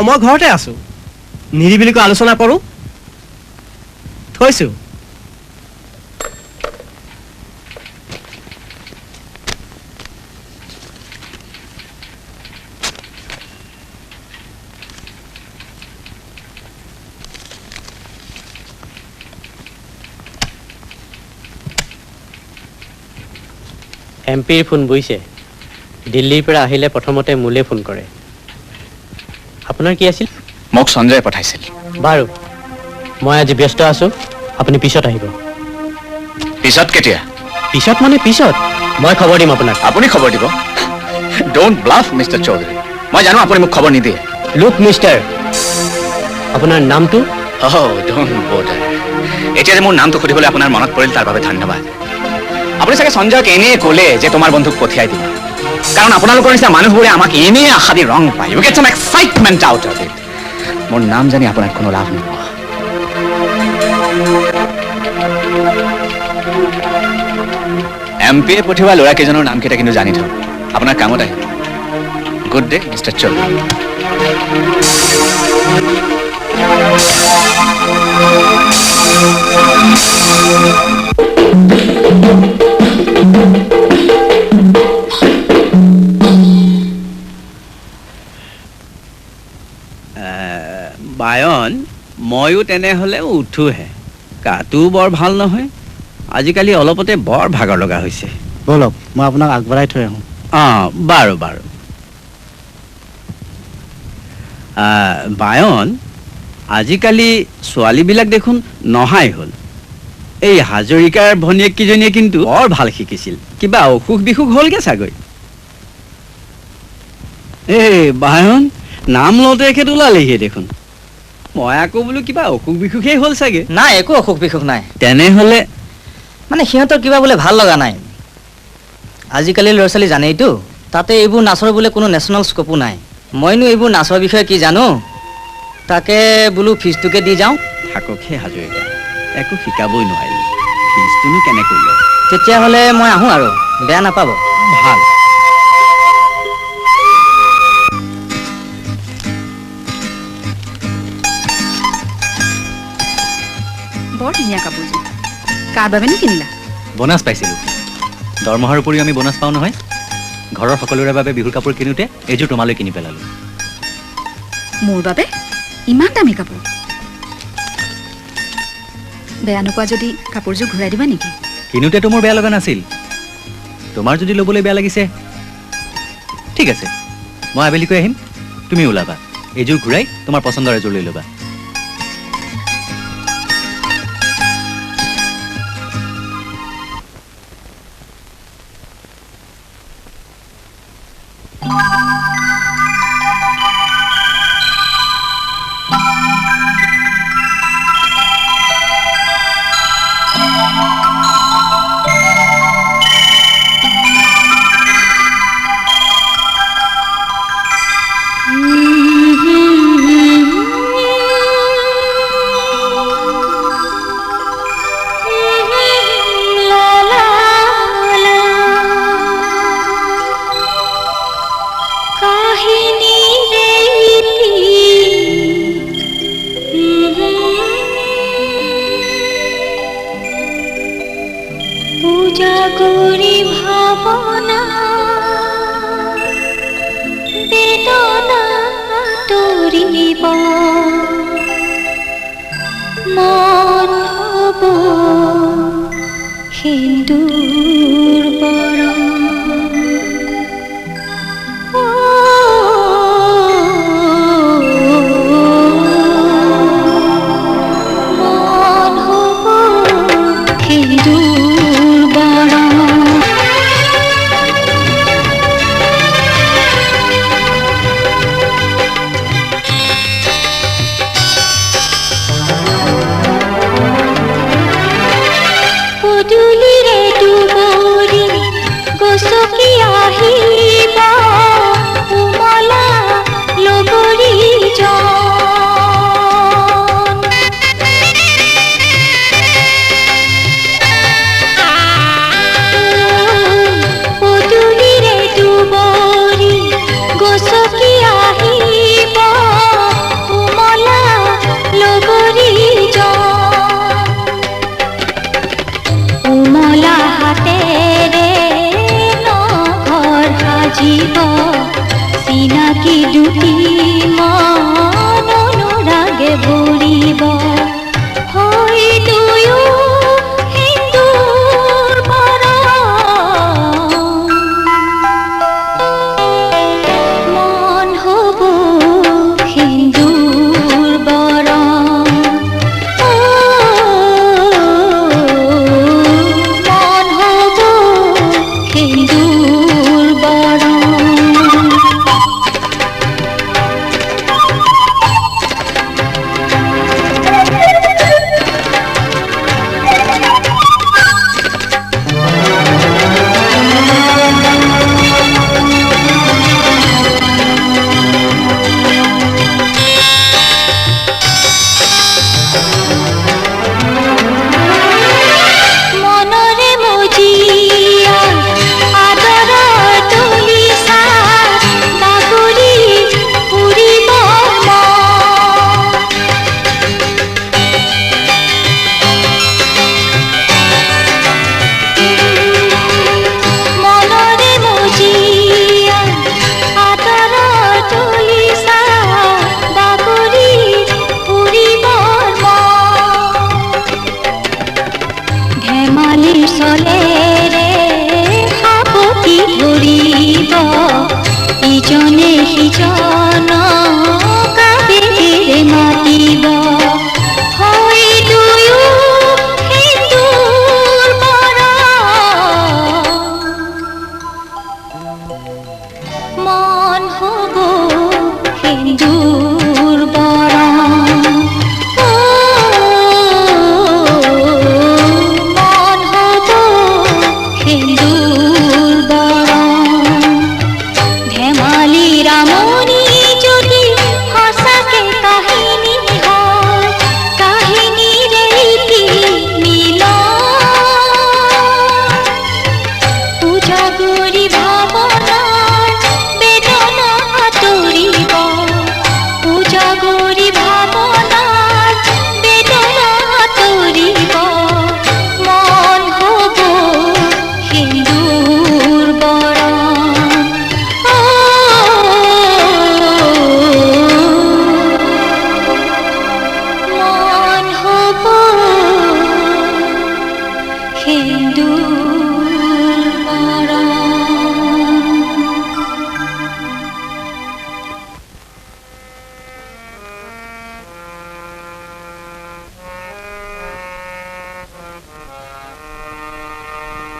মই ঘৰতে আছো নিৰিবিলিকৈ আলোচনা কৰোঁ থৈছোঁ MPৰ ফোন বুজিছে দিল্লীৰ পৰা আহিলে প্ৰথমতে মোলৈ ফোন কৰে আপোনাৰ কি আছিল মোক সঞ্জয়ে পঠাইছিল বাৰু মই আজি ব্যস্ত আছো আপুনি পিছত আহিব পিছত কেতিয়া পিছত মানে পিছত মই খবৰ দিম আপোনাক আপুনি খবৰ দিব ডোন্ট ব্লাফ মিষ্টাৰ চৌধুৰী মই জানো আপুনি মোক খবৰ নিদিয়ে লুক মিষ্টাৰ আপোনাৰ নামটো ডোন্ট বদাৰ এতিয়া যে মোৰ নামটো সুধিবলৈ আপোনাৰ মনত পৰিল তাৰ বাবে ধন্যবাদ আপুনি চাগে সঞ্জয়ক এনেই ক'লে যে তোমাৰ বন্ধুক পঠিয়াই দিবা কাৰণ আপোনালোকৰ নিচিনা মানুহবোৰে আমাক এনেই আশা দি ৰং পায় you get some excitement out of it মোৰ নাম জানি আপোনাৰ কোনো লাভ নহ'ব MP পঠিওৱা ল'ৰাকেইজনৰ নামকেইটা কিন্তু জানি থওক আপোনাৰ কামত আহিব গুড ডে মিষ্টাৰ চৌধুৰী বায় তেনেহ'লে উঠোহে গাটো বৰ ভাল নহয় আজিকালি অলপতে বৰ ভাগৰ লগা হৈছে বলক মই আপোনাক আগবঢ়াই থৈ আহোঁ অঁ বাৰু বাৰু বায়ন আজিকালি ছোৱালীবিলাক দেখোন নহাই হ'ল এই হাজৰিকাৰ ভনীয়েককেইজনীয়ে কিন্তু বৰ ভাল শিকিছিল কিবা অসুখ বিসুখ হ'লগে চাগৈ এই বায়ন নাম লওঁতে এখেত ওলালেহি দেখোন মই আকৌ বোলো কিবা অসুখ বিসুখেই হ'ল চাগে নাই একো অসুখ বিসুখ নাই তেনেহ'লে মানে সিহঁতৰ কিবা বোলে ভাল লগা নাই আজিকালি ল'ৰা ছোৱালী জানেইতো তাতে এইবোৰ নাচৰ বোলে কোনো নেশ্যনেল স্কোপো নাই মইনো এইবোৰ নাচৰ বিষয়ে কি জানো তাকে বোলো ফিজটোকে দি যাওঁ থাককহে হাজৰিকা একো শিকাবই নোৱাৰিলো ফিজটোনো কেনেকৈ লয় তেতিয়াহ'লে মই আহোঁ আৰু বেয়া নাপাব ভাল বৰ ধুনীয়া কাপোৰযোৰ কাৰ বাবেনো কিনিলা বোনাছ পাইছিলোঁ দৰমহাৰ উপৰিও আমি বোনাছ পাওঁ নহয় ঘৰৰ সকলোৰে বাবে বিহুৰ কাপোৰ কিনোতে এইযোৰ তোমালৈ কিনি পেলালোঁ মোৰ বাবে ইমান দামী কাপোৰ বেয়া নোপোৱা যদি কাপোৰযোৰ ঘূৰাই দিবা নেকি কিনোতেতো মোৰ বেয়া লগা নাছিল তোমাৰ যদি ল'বলৈ বেয়া লাগিছে ঠিক আছে মই আবেলিকৈ আহিম তুমি ওলাবা এইযোৰ ঘূৰাই তোমাৰ পচন্দৰ এযোৰ লৈ ল'বা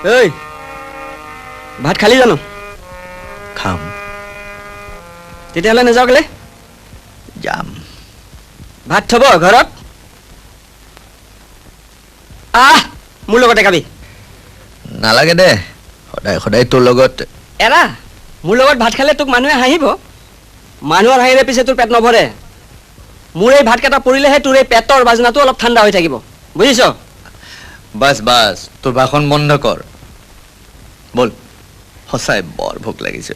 ঐ ভাত খালি জানো? খাম। তেতিয়াহ'লে নাযাওঁ কেলে? যাম। ভাত থব ঘৰত? আহ মোৰ লগতে খাবি। নালাগে দে, সদায় সদায় তোৰ লগত। এৰা মোৰ লগত ভাত খালে তোক মানুহে হাঁহিব। মানুহৰ হাঁহিলে পিছে তোৰ পেট নভৰে। মোৰ এই ভাতকেইটা পৰিলেহে তোৰ এই পেটৰ বাজনাটো অলপ ঠাণ্ডা হৈ থাকিব, বুজিছ? বাছ বাছ, তোৰ ভাষণ বন্ধ কৰ। বল, সঁচাই বৰ ভোক লাগিছে।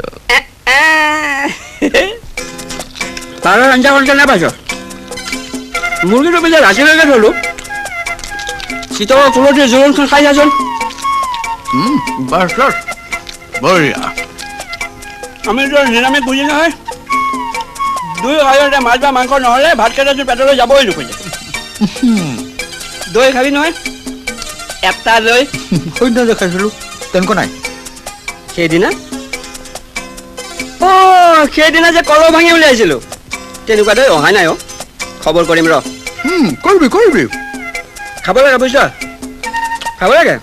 পাৰৰ আঞ্জাখন কেনে পাইছ? মুৰ্গীটো পিছে ৰাতিলৈকে থলো। চিতলৰ তুলসী জোৰণখন খাই যাচোন। বাছ বাছ, বঢ়িয়া। আমিতো নিৰামিষ বুজি নহয়। দুই খাইতে মাছ বা মাংস নহ'লে ভাতকেইটা তোৰ পেটলৈ যাবই নোখোজে। দৈ খাবি নহয়? এটা দৈ। সৈন্য দেখাইছিলো, তেনেকুৱা নাই। সেইদিনা সেইদিনা যে কলহ ভাঙি উলিয়াইছিলো, তেনেকুৱা দৈ অহাই নাই। খবৰ কৰিম ৰ। কৰিবি কৰিবি। খাব লাগে বুজিছ, খাব লাগে।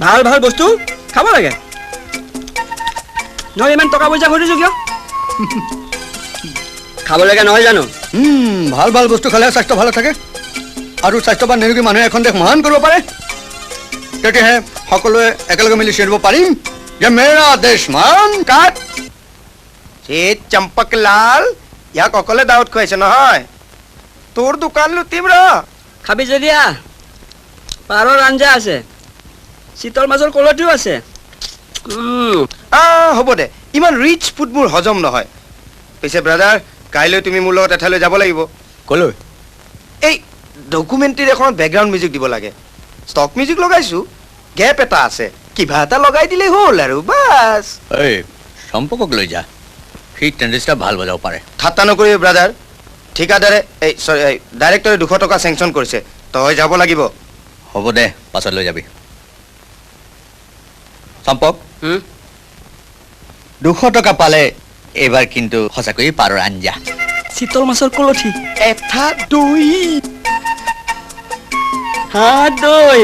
ভাল ভাল বস্তু খাব লাগে। নহয় ইমান টকা পইচা ঘটিছো কিয়? খাব লাগে নহয় জানো? ভাল ভাল বস্তু খালে স্বাস্থ্য ভালে থাকে আৰু স্বাস্থ্যৱান নিৰোগী মানুহে এখন দেশ মহান কৰিব পাৰে। তেতিয়াহে সকলোৱে একেলগে মিলি চিৰিব পাৰিম যে মেৰা দেশ মহান। কাট চিত চম্পকলাল, ইয়াক অকলে দাৱত খুৱাইছে নহয়, তোৰ দোকান লুটিম ৰ। খাবি যদি আহ, পাৰৰ আঞ্জা আছে, চিতল মাছৰ কলটিও আছে। হ'ব দে, ইমান ৰিচ ফুড মোৰ হজম নহয়। পিছে ব্ৰাদাৰ, কাইলৈ তুমি মোৰ লগত এঠাইলৈ যাব লাগিব। ক'লৈ? এই ডকুমেণ্টাৰী এখনত বেকগ্ৰাউণ্ড মিউজিক দিব লাগে। ষ্টক মিউজিক লগাইছো, গেপ এটা আছে, কিবা এটা লগাই দিলেই হ'ল আৰু বাছ। এই চম্পকক লৈ যা, সি টেন্ডিষ্টা ভাল বজাব পাৰে। ঠাট্টা নকৰিবি ব্ৰাদাৰ, ঠিকাদাৰে ডাইৰেক্টৰে 200 টকা চেংচন কৰিছে, তই যাব লাগিব। হ'ব দে, পাছত লৈ যাবি। চম্পক, 200 টকা পালে এইবাৰ কিন্তু সঁচাকৈ পাৰৰ আঞ্জা, চিতল মাছৰ কলঠি, এটা দৈ, দৈ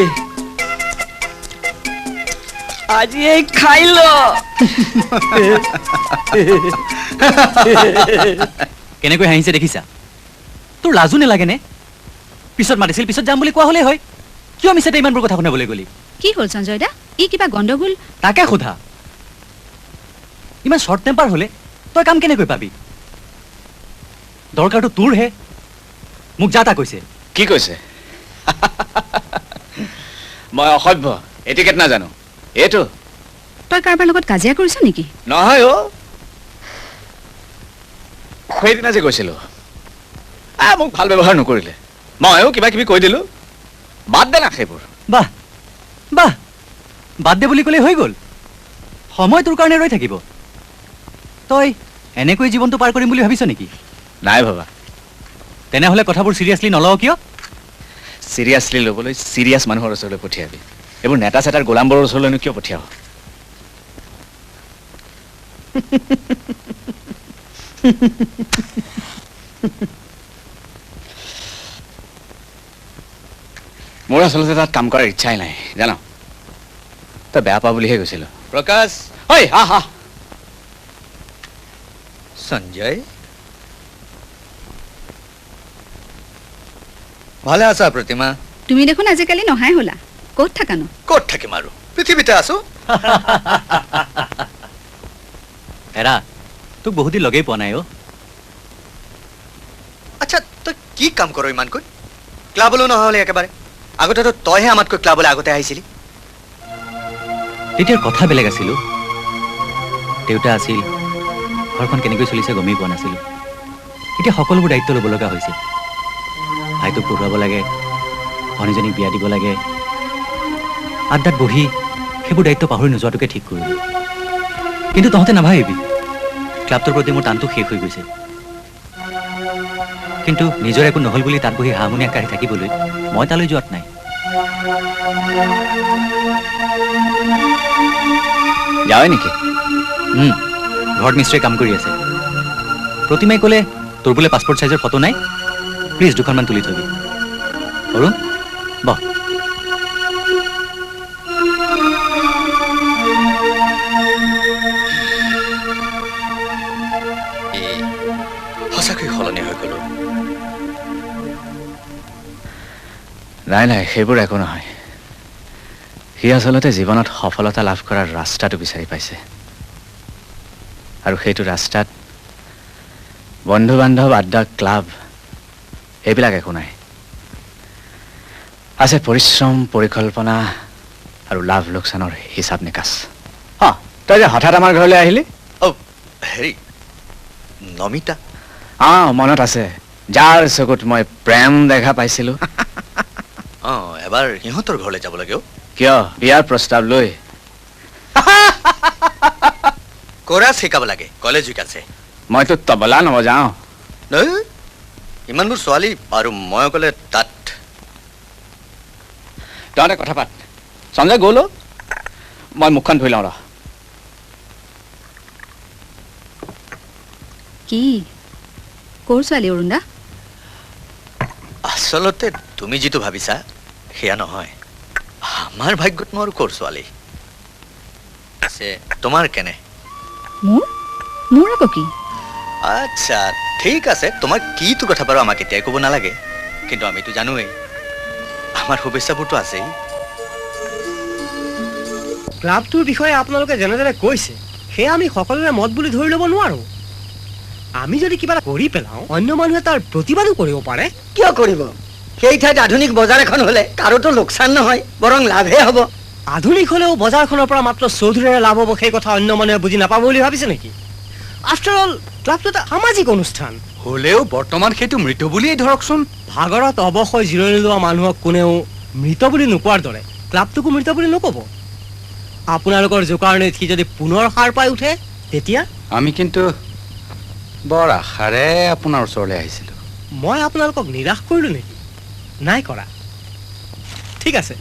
আজি এই খাই ল। কেনেকৈ হাঁহিছে দেখিছা? তোৰ লাজো নালাগে নে? পিছত মাতিছিল, পিছত যাম বুলি কোৱা হ'লেই হয়, কিয় মিছাতে ইমানবোৰ কথা শুনাবলৈ গ'লি? কি হ'ল সঞ্জয় দা? ই কিবা গণ্ডগোল? তাকে সোধা। ইমান শ্বৰ্ট টেম্পাৰ হ'লে তই কাম কেনেকৈ পাবি? দৰকাৰটো তোৰহে। মোক যা তা কৈছে। কি কৈছে? মই অসভ্য, এটিকেট নাজানো। এইটো তই কাৰোবাৰ লগত কাজিয়া কৰিছ নেকি? নহয় সেইদিনা যে কৈছিলো, মোক ভাল ব্যৱহাৰ নকৰিলে, ময়ো কিবা কিবি কৈ দিলো। বাদ দে না সেইবোৰ। বাহ বাহ, বাদ দে বুলি ক'লে হৈ গ'ল? সময় তোৰ কাৰণে ৰৈ থাকিব। তই এনেকৈ জীৱনটো পাৰ কৰিম বুলি ভাবিছ নেকি? নাই ভাবা। তেনেহ'লে কথাবোৰ চিৰিয়াছলি নলওঁ কিয়? চিৰিয়াছলি ল'বলৈ চিৰিয়াছ মানুহৰ ওচৰলৈ পঠিয়াবি। এইবোৰ নেতা চেতাৰ গোলামবোৰৰ ওচৰলৈনো কিয় পঠিয়াও? মোৰ আচলতে তাত কাম কৰাৰ ইচ্ছাই নাই জানো। তই বেয়া পা বুলিহে গৈছিলো। প্ৰকাশ, ঐ আহ। সঞ্জয়, ভালে আছা প্ৰতিমা? তুমি দেখোন আজিকালি নহাই হ'লা, ক'ত থাকানো? ক'ত থাকিম আৰু, পৃথিৱীতে আছো। হেৰা, তোক বহুত দিন লগেই পোৱা নাই। আচ্ছা, তই কি কাম কৰ ইমানকৈ? ক্লাবলৈ নহ'লে একেবাৰে? আগতেতো তইহে আমাতকৈ ক্লাবলৈ আগতে আহিছিলি। তেতিয়াৰ কথা বেলেগ আছিলো। দেউতা আছিল, ঘৰখন কেনেকৈ চলিছে গমেই পোৱা নাছিলো। এতিয়া সকলোবোৰ দায়িত্ব ল'ব লগা হৈছে। ভাইটোক পঢ়ুৱাব লাগে, ভনীজনীক বিয়া দিব লাগে। আড্ডাত বহি সেইবোৰ দায়িত্ব পাহৰি নোযোৱাটোকে ঠিক কৰিলো। কিন্তু তহঁতে নাভাবিবি, ক্লাবটোৰ প্ৰতি মোৰ টানটো শেষ হৈ গৈছে। কিন্তু নিজৰ একো নহ'ল বুলি তাত বহি হাৰমনিয়াম কাঢ়ি থাকিবলৈ মই তালৈ যোৱাত নাই। যাৱে নেকি? ঘৰত মিস্ত্ৰীয়ে কাম কৰি আছে। প্ৰতিমাই ক'লে তোৰ বোলে পাছপৰ্ট চাইজৰ ফটো নাই, প্লিজ দুখনমান তুলি থবি। অৰুণ বহ। নাই নাই সেইবোৰ একো নহয় সি আচলতে জীৱনত সফলতা লাভ কৰাৰ ৰাস্তাটো বিচাৰি পাইছে আৰু সেইটো ৰাস্তাত বন্ধু বান্ধৱ আড্ডা ক্লাব এইবিলাক একো নাই আছে পৰিশ্ৰম পৰিকল্পনা আৰু লাভ লোকচানৰ হিচাপ নিকাচ তই যে হঠাৎ আমাৰ ঘৰলৈ আহিলি হেৰি নমিতা মনত আছে যাৰ চকুত মই প্ৰেম দেখা পাইছিলো এবাৰ সিহঁতৰ ঘৰলৈ যাব লাগে কিয় বিয়াৰ প্ৰস্তাৱ লৈ কোৰাছ শিকাব লাগে কলেজ উইক আছে মইতো তবলা নবজাওঁ ইমানবোৰ ছোৱালী আৰু মই অকলে তাত তহঁতে কথা পাত সঞ্জয় গ'লো মই মুখখন ধুই লওঁ ৰ কি ক'ৰ ছোৱালী অৰুণদা আচলতে তুমি যিটো ভাবিছা সেয়া নহয় আমাৰ ভাগ্যত মোৰ ক'ৰ ছোৱালী আছে তোমাৰ কেনে মোৰ আকৌ কি আচ্ছা ঠিক আছে তোমাৰ কিটো কথা বাৰু আমাক এতিয়াই ক'ব নালাগে কিন্তু আমিতো জানোৱেই আমাৰ শুভেচ্ছাবোৰতো আছেই ক্লাবটোৰ বিষয়ে আপোনালোকে যেনেদৰে কৈছে সেয়া আমি সকলোৰে মত বুলি ধৰি ল'ব নোৱাৰো আমি যদি কিবা কৰি পেলাওঁ অন্য মানুহে তাৰ প্ৰতিবাদো কৰিব পাৰে কিয় কৰিব সেই ঠাইত আধুনিক বজাৰ এখন হলে কাৰোতো লোকচান নহয় বৰং লাভহে হ'ব আধুনিক হলেও বজাৰখনৰ পৰা মাত্ৰ চৌধুৰীৰে লাভ হ'ব সেই কথা অন্য মানুহে বুজি নাপাব বুলি ভাবিছে নেকি আফটাৰ অল ক্লাবটো এটা সামাজিক অনুষ্ঠান হ'লেও বৰ্তমান সেইটো মৃত বুলিয়েই ধৰকচোন ভাগৰত অৱশ্যই জিৰণি লোৱা মানুহক কোনেও মৃত বুলি নোকোৱাৰ দৰে ক্লাবটোকো মৃত বুলি নক'ব আপোনালোকৰ জোকাৰণিত সি যদি পুনৰ সাৰ পাই উঠে তেতিয়া আমি কিন্তু বৰ আশাৰে আপোনাৰ ওচৰলৈ আহিছিলোঁ মই আপোনালোকক নিৰাশ কৰিলোঁ নেকি নাই কৰা ঠিক আছে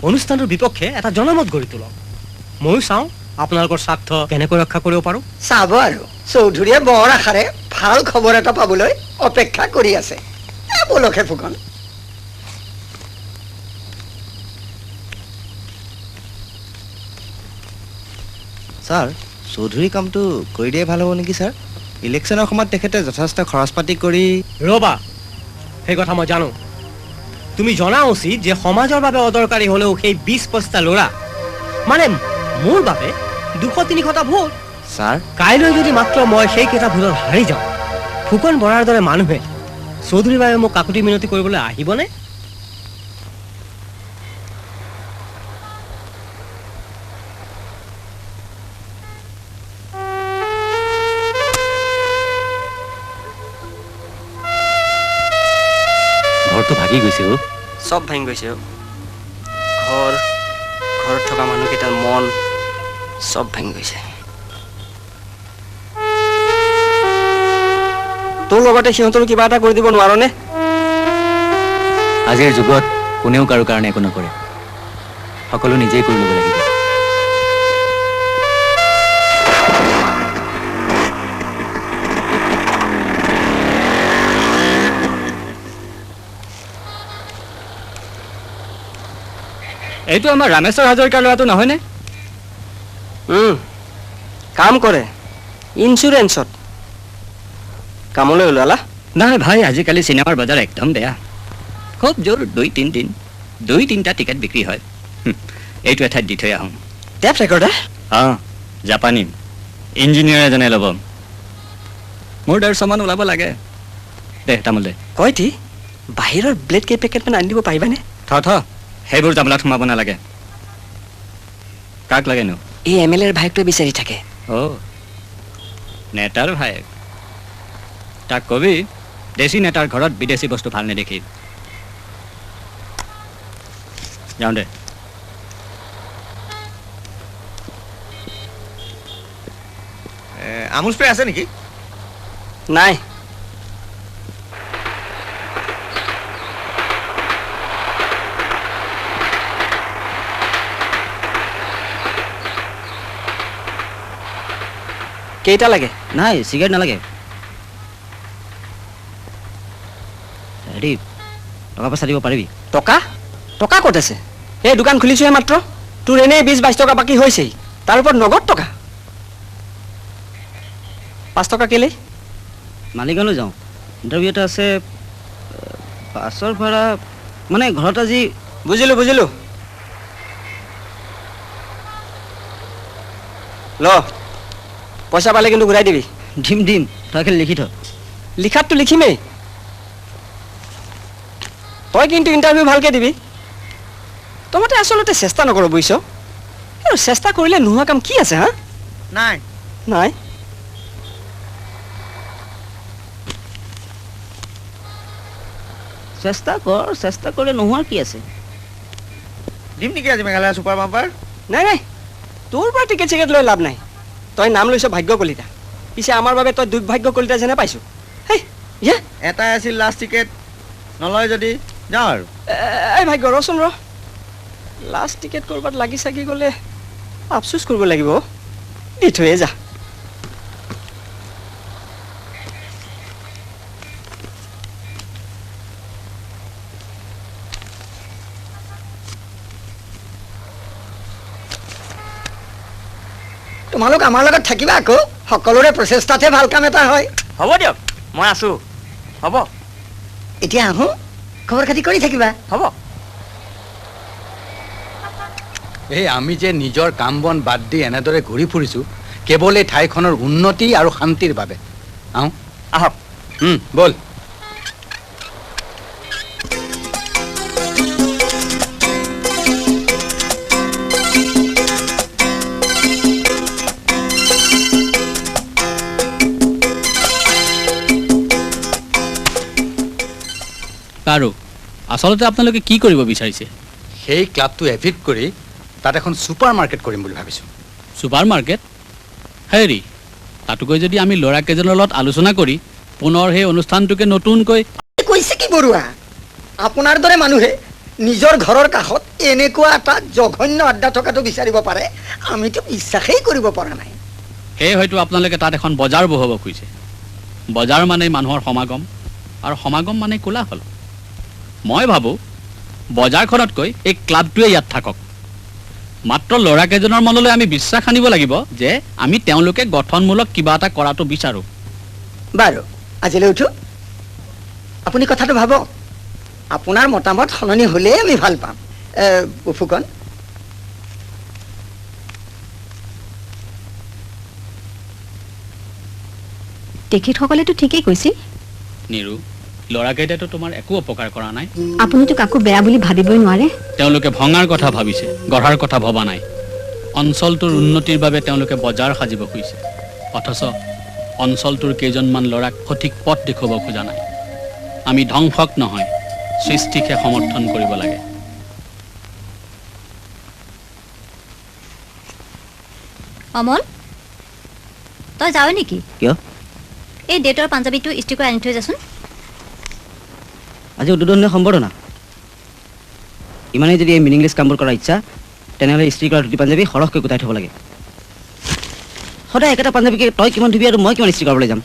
অনুষ্ঠানটোৰ বিপক্ষে এটা জনমত গঢ়ি তোলক ময়ো চাওঁ আপোনালোকৰ স্বাৰ্থ কেনেকৈ ৰক্ষা কৰিব পাৰোঁ চাব আৰু চৌধুৰীয়ে বৰ আশাৰে ভাল খবৰ এটা পাবলৈ অপেক্ষা কৰি আছে বলকহে ফুকন ছাৰ চৌধুৰী কামটো কৰি দিয়াই ভাল হ'ব নেকি ছাৰ ইলেকশ্যনৰ সময়ত তেখেতে যথেষ্ট খৰচ পাতি কৰি ৰ'বা সেই কথা মই জানো তুমি জনা উচিত যে সমাজৰ বাবে অদৰকাৰী হ'লেও সেই 20-25টা ল'ৰা মানে মোৰ বাবে 200-300টা ভোট ছাৰ কাইলৈ যদি মাত্ৰ মই সেই কেইটা ভোটত হাৰি যাওঁ ফুকন বৰাৰ দৰে মানুহে চৌধুৰীৰ বাবে মোক কাকুতি মিনতি কৰিবলৈ আহিবনে ঘৰটো ভাগি গৈছে চব ভাঙি গৈছে ঘৰত থকা মানুহকেইটাৰ মন চব ভাঙি গৈছে তোৰ লগতে সিহঁতৰো কিবা এটা কৰি দিব নোৱাৰনে আজিৰ যুগত কোনেও কাৰো কাৰণে একো নকৰে সকলো নিজেই কৰি ল'ব লাগিব এইটো আমাৰ ৰামেশ্বৰ হাজৰিকাৰ ল'ৰাটো নহয়নে কাম কৰে ইঞ্চুৰেঞ্চত কামলৈ ওলালা নাই ভাই আজিকালি চিনেমাৰ বজাৰ একদম বেয়া খুব জোৰ 2-3 দিন 2-3টা টিকেট বিক্ৰী হয় এইটো এঠাইত দি থৈ আহোঁ টেপ ৰেকৰ্ডাৰ জাপানী ইঞ্জিনিয়াৰ এজনে ল'ব মোৰ 150 ওলাব লাগে দে তামোল দে কয়টি বাহিৰৰ ব্লেড কেইপেকেটমান আনি দিব পাৰিবানে থ সেইবোৰ জামলাত সোমাব নালাগে কাক লাগেনো এই MLAৰ ভাইকটোৱে বিচাৰি থাকে নেতাৰ ভাইক তাক কবি দেশী নেতাৰ ঘৰত বিদেশী বস্তু ভাল নেদেখি যাওঁ দে আমুল স্প্ৰে আছে নেকি নাই কেইটা লাগে নাই চিগাৰেট নালাগে হেৰি টকা পইচা দিব পাৰিবি টকা টকা ক'ত আছে এই দোকান খুলিছোহে মাত্ৰ তোৰ এনেই 20-22 টকা বাকী হৈছেই তাৰ ওপৰত নগদ টকা 5 টকা কেলে মালিগাঁৱলৈ যাওঁ ইণ্টাৰভিউ এটা আছে বাছৰ ভাড়া মানে ঘৰত আজি বুজিলোঁ ল পইচা পালে কিন্তু ঘূৰাই দিবি দিম তই খালি লিখি থ লিখাততো লিখিমেই তই কিন্তু ইণ্টাৰভিউ ভালকৈ দিবি তহঁতে আচলতে চেষ্টা নকৰ বুজিছ আৰু চেষ্টা কৰিলে নোহোৱা কাম কি আছে হা নাই চেষ্টা কৰিলে নোহোৱা কি আছে দিম নেকি আজি মেঘালয় ছুপাৰ পাম্পাৰ নাই তোৰ পৰা টিকেট চিকেট লৈ লাভ নাই তই নাম লৈছ ভাগ্য কলিতা পিছে আমাৰ বাবে তই দুৰ্ভাগ্য কলিতা যেনে পাইছোঁ এটাই আছিল লাষ্ট টিকেট নলয় যদি যাওঁ আৰু এই ভাগ্য ৰচোন ৰ লাষ্ট টিকেট ক'ৰবাত লাগি চাগি গ'লে আফচোচ কৰিব লাগিব দি থৈয়ে যা তোমালোক আমাৰ লগত থাকিবা আকৌ সকলোৰে প্ৰচেষ্টাতহে ভাল কাম এটা হয় হ'ব দিয়ক মই আছোঁ হ'ব এতিয়া আহোঁ খবৰ খাতি কৰি থাকিবা হ'ব এই আমি যে নিজৰ কাম বন বাদ দি এনেদৰে ঘূৰি ফুৰিছোঁ কেৱল এই ঠাইখনৰ উন্নতি আৰু শান্তিৰ বাবে আহক বল বাৰু আচলতে আপোনালোকে কি কৰিব বিচাৰিছে সেই ক্লাবটো এভিক্ট কৰি তাত এখন ছুপাৰ মাৰ্কেট কৰিম বুলি ভাবিছোঁ ছুপাৰ মাৰ্কেট হেৰি তাতোকৈ যদি আমি ল'ৰাকেইজনৰ লগত আলোচনা কৰি পুনৰ সেই অনুষ্ঠানটোকে নতুনকৈ কৈছে কি বৰুৱা আপোনাৰ দৰে মানুহে নিজৰ ঘৰৰ কাষত এনেকুৱা এটা জঘন্য আড্ডা থকাটো বিচাৰিব পাৰে আমিতো বিশ্বাসেই কৰিব পৰা নাই সেয়ে হয়তো আপোনালোকে তাত এখন বজাৰ বহাব খুজিছে বজাৰ মানে মানুহৰ সমাগম আৰু সমাগম মানে কোলাহল মই ভাবোঁ বজাৰখনতকৈ এই ক্লাবটোৱে ইয়াত থাকক মাত্ৰ ল'ৰাকেইজনৰ মনলৈ আমি বিশ্বাস আনিব লাগিব যে আমি তেওঁলোকে গঠনমূলক কিবা এটা কৰাটো বিচাৰোঁ বাৰু আজিলৈ উঠো আপুনি কথাটো ভাবক আপোনাৰ মতামত সলনি হ'লেই আমি ভাল পাম ফুকন তেখেতসকলেতো ঠিকেই কৈছিল নিৰু ল'ৰাকেইটাইতো তোমাৰ একো অপকাৰ কৰা নাই আপুনিতো কাকো বেয়া বুলি ভাবিবই নোৱাৰে তেওঁলোকে ভঙাৰ কথা ভাবিছে গঢ়াৰ কথা ভবা নাই অঞ্চলটোৰ উন্নতিৰ বাবে তেওঁলোকে বজাৰ সাজিব খুজিছে অথচ অঞ্চলটোৰ কেইজনমান ল'ৰাক সঠিক পথ দেখুৱাব খোজা নাই আমি ধ্বংসক নহয় সৃষ্টিকে সমৰ্থন কৰিব লাগে অমল তই যাৱ নেকি কিয় এই ডেটৰ পাঞ্জাবীটো ইস্ত্ৰি কৰি আনি থৈ যাচোন আজি উদ্বোধনী সম্বৰ্ধনা ইমানেই যদি এই মিনিংলেছ কামবোৰ কৰাৰ ইচ্ছা তেনেহ'লে ইস্ত্ৰি কৰা ধুতি পাঞ্জাবী সৰহকৈ গোটাই থ'ব লাগে সদায় একেটা পাঞ্জাবীকে তই কিমান ধুবি আৰু মই কিমান ইস্ত্ৰি কৰিবলৈ যাম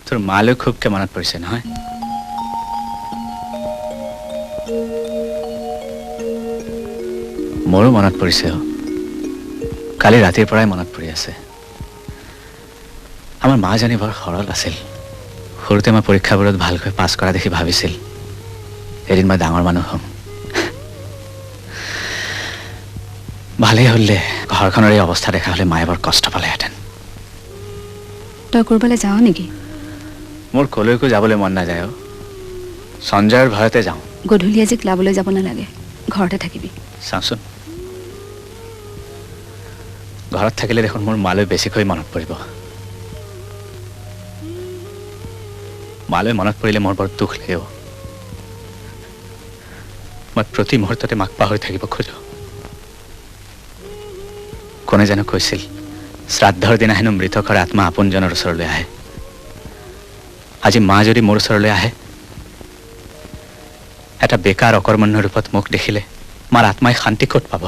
তোৰ মালৈ খুবকৈ মনত পৰিছে নহয় মোৰো মনত পৰিছে কালি ৰাতিৰ পৰাই মনত পৰি আছে আমাৰ মাজনী বৰ সৰল আছিল সৰুতে মই পৰীক্ষাবোৰত ভালকৈ পাছ কৰা দেখি ভাবিছিল এদিন মই ডাঙৰ মানুহ হ'ম ভালেই হ'ল দে ঘৰখনৰ এই অৱস্থা দেখা হ'লে মায়ে বৰ কষ্ট পালেহেঁতেন তই ক'ৰবালৈ যাৱ নেকি মোৰ কলৈকো যাবলৈ মন নাযায় সঞ্জয়ৰ ঘৰতে যাওঁ গধূলি আজি ক্লাবলৈ যাব নালাগে ঘৰতে থাকিবি চাওঁচোন ঘৰত থাকিলে দেখোন মোৰ মালৈ বেছিকৈ মনত পৰিব মালৈ মনত পৰিলে মোৰ বৰ দুখ লাগে মই প্ৰতি মুহূৰ্ততে মাক পাহৰি থাকিব খোজো কোনে জানো কৈছিল শ্ৰাদ্ধৰ দিনা হেনো মৃতকৰ আত্মা আপোনজনৰ ওচৰলৈ আহে আজি মা যদি মোৰ ওচৰলৈ আহে এটা বেকাৰ অকৰ্মণ্য ৰূপত মোক দেখিলে মাৰ আত্মাই শান্তি ক'ত পাব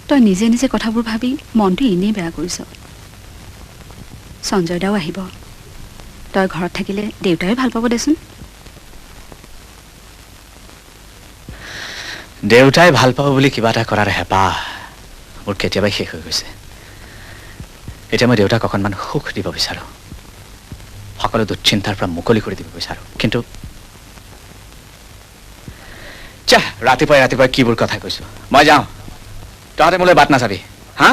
তই নিজে নিজে কথাবোৰ ভাবি মনটো এনেই বেয়া কৰিছ সঞ্জয় দাও আহিব তই ঘৰত থাকিলে দেউতাই ভাল পাব দেচোন দেউতাই ভাল পাব বুলি কিবা এটা কৰাৰ হেঁপাহ মোৰ কেতিয়াবাই শেষ হৈ গৈছে এতিয়া মই দেউতাক অকণমান সুখ দিব বিচাৰোঁ সকলো দুশ্চিন্তাৰ পৰা মুকলি কৰি দিব বিচাৰোঁ কিন্তু ৰাতিপুৱাই কিবোৰ কথা কৈছোঁ মই যাওঁ তহঁতে মোলৈ বাট নাচাবি হা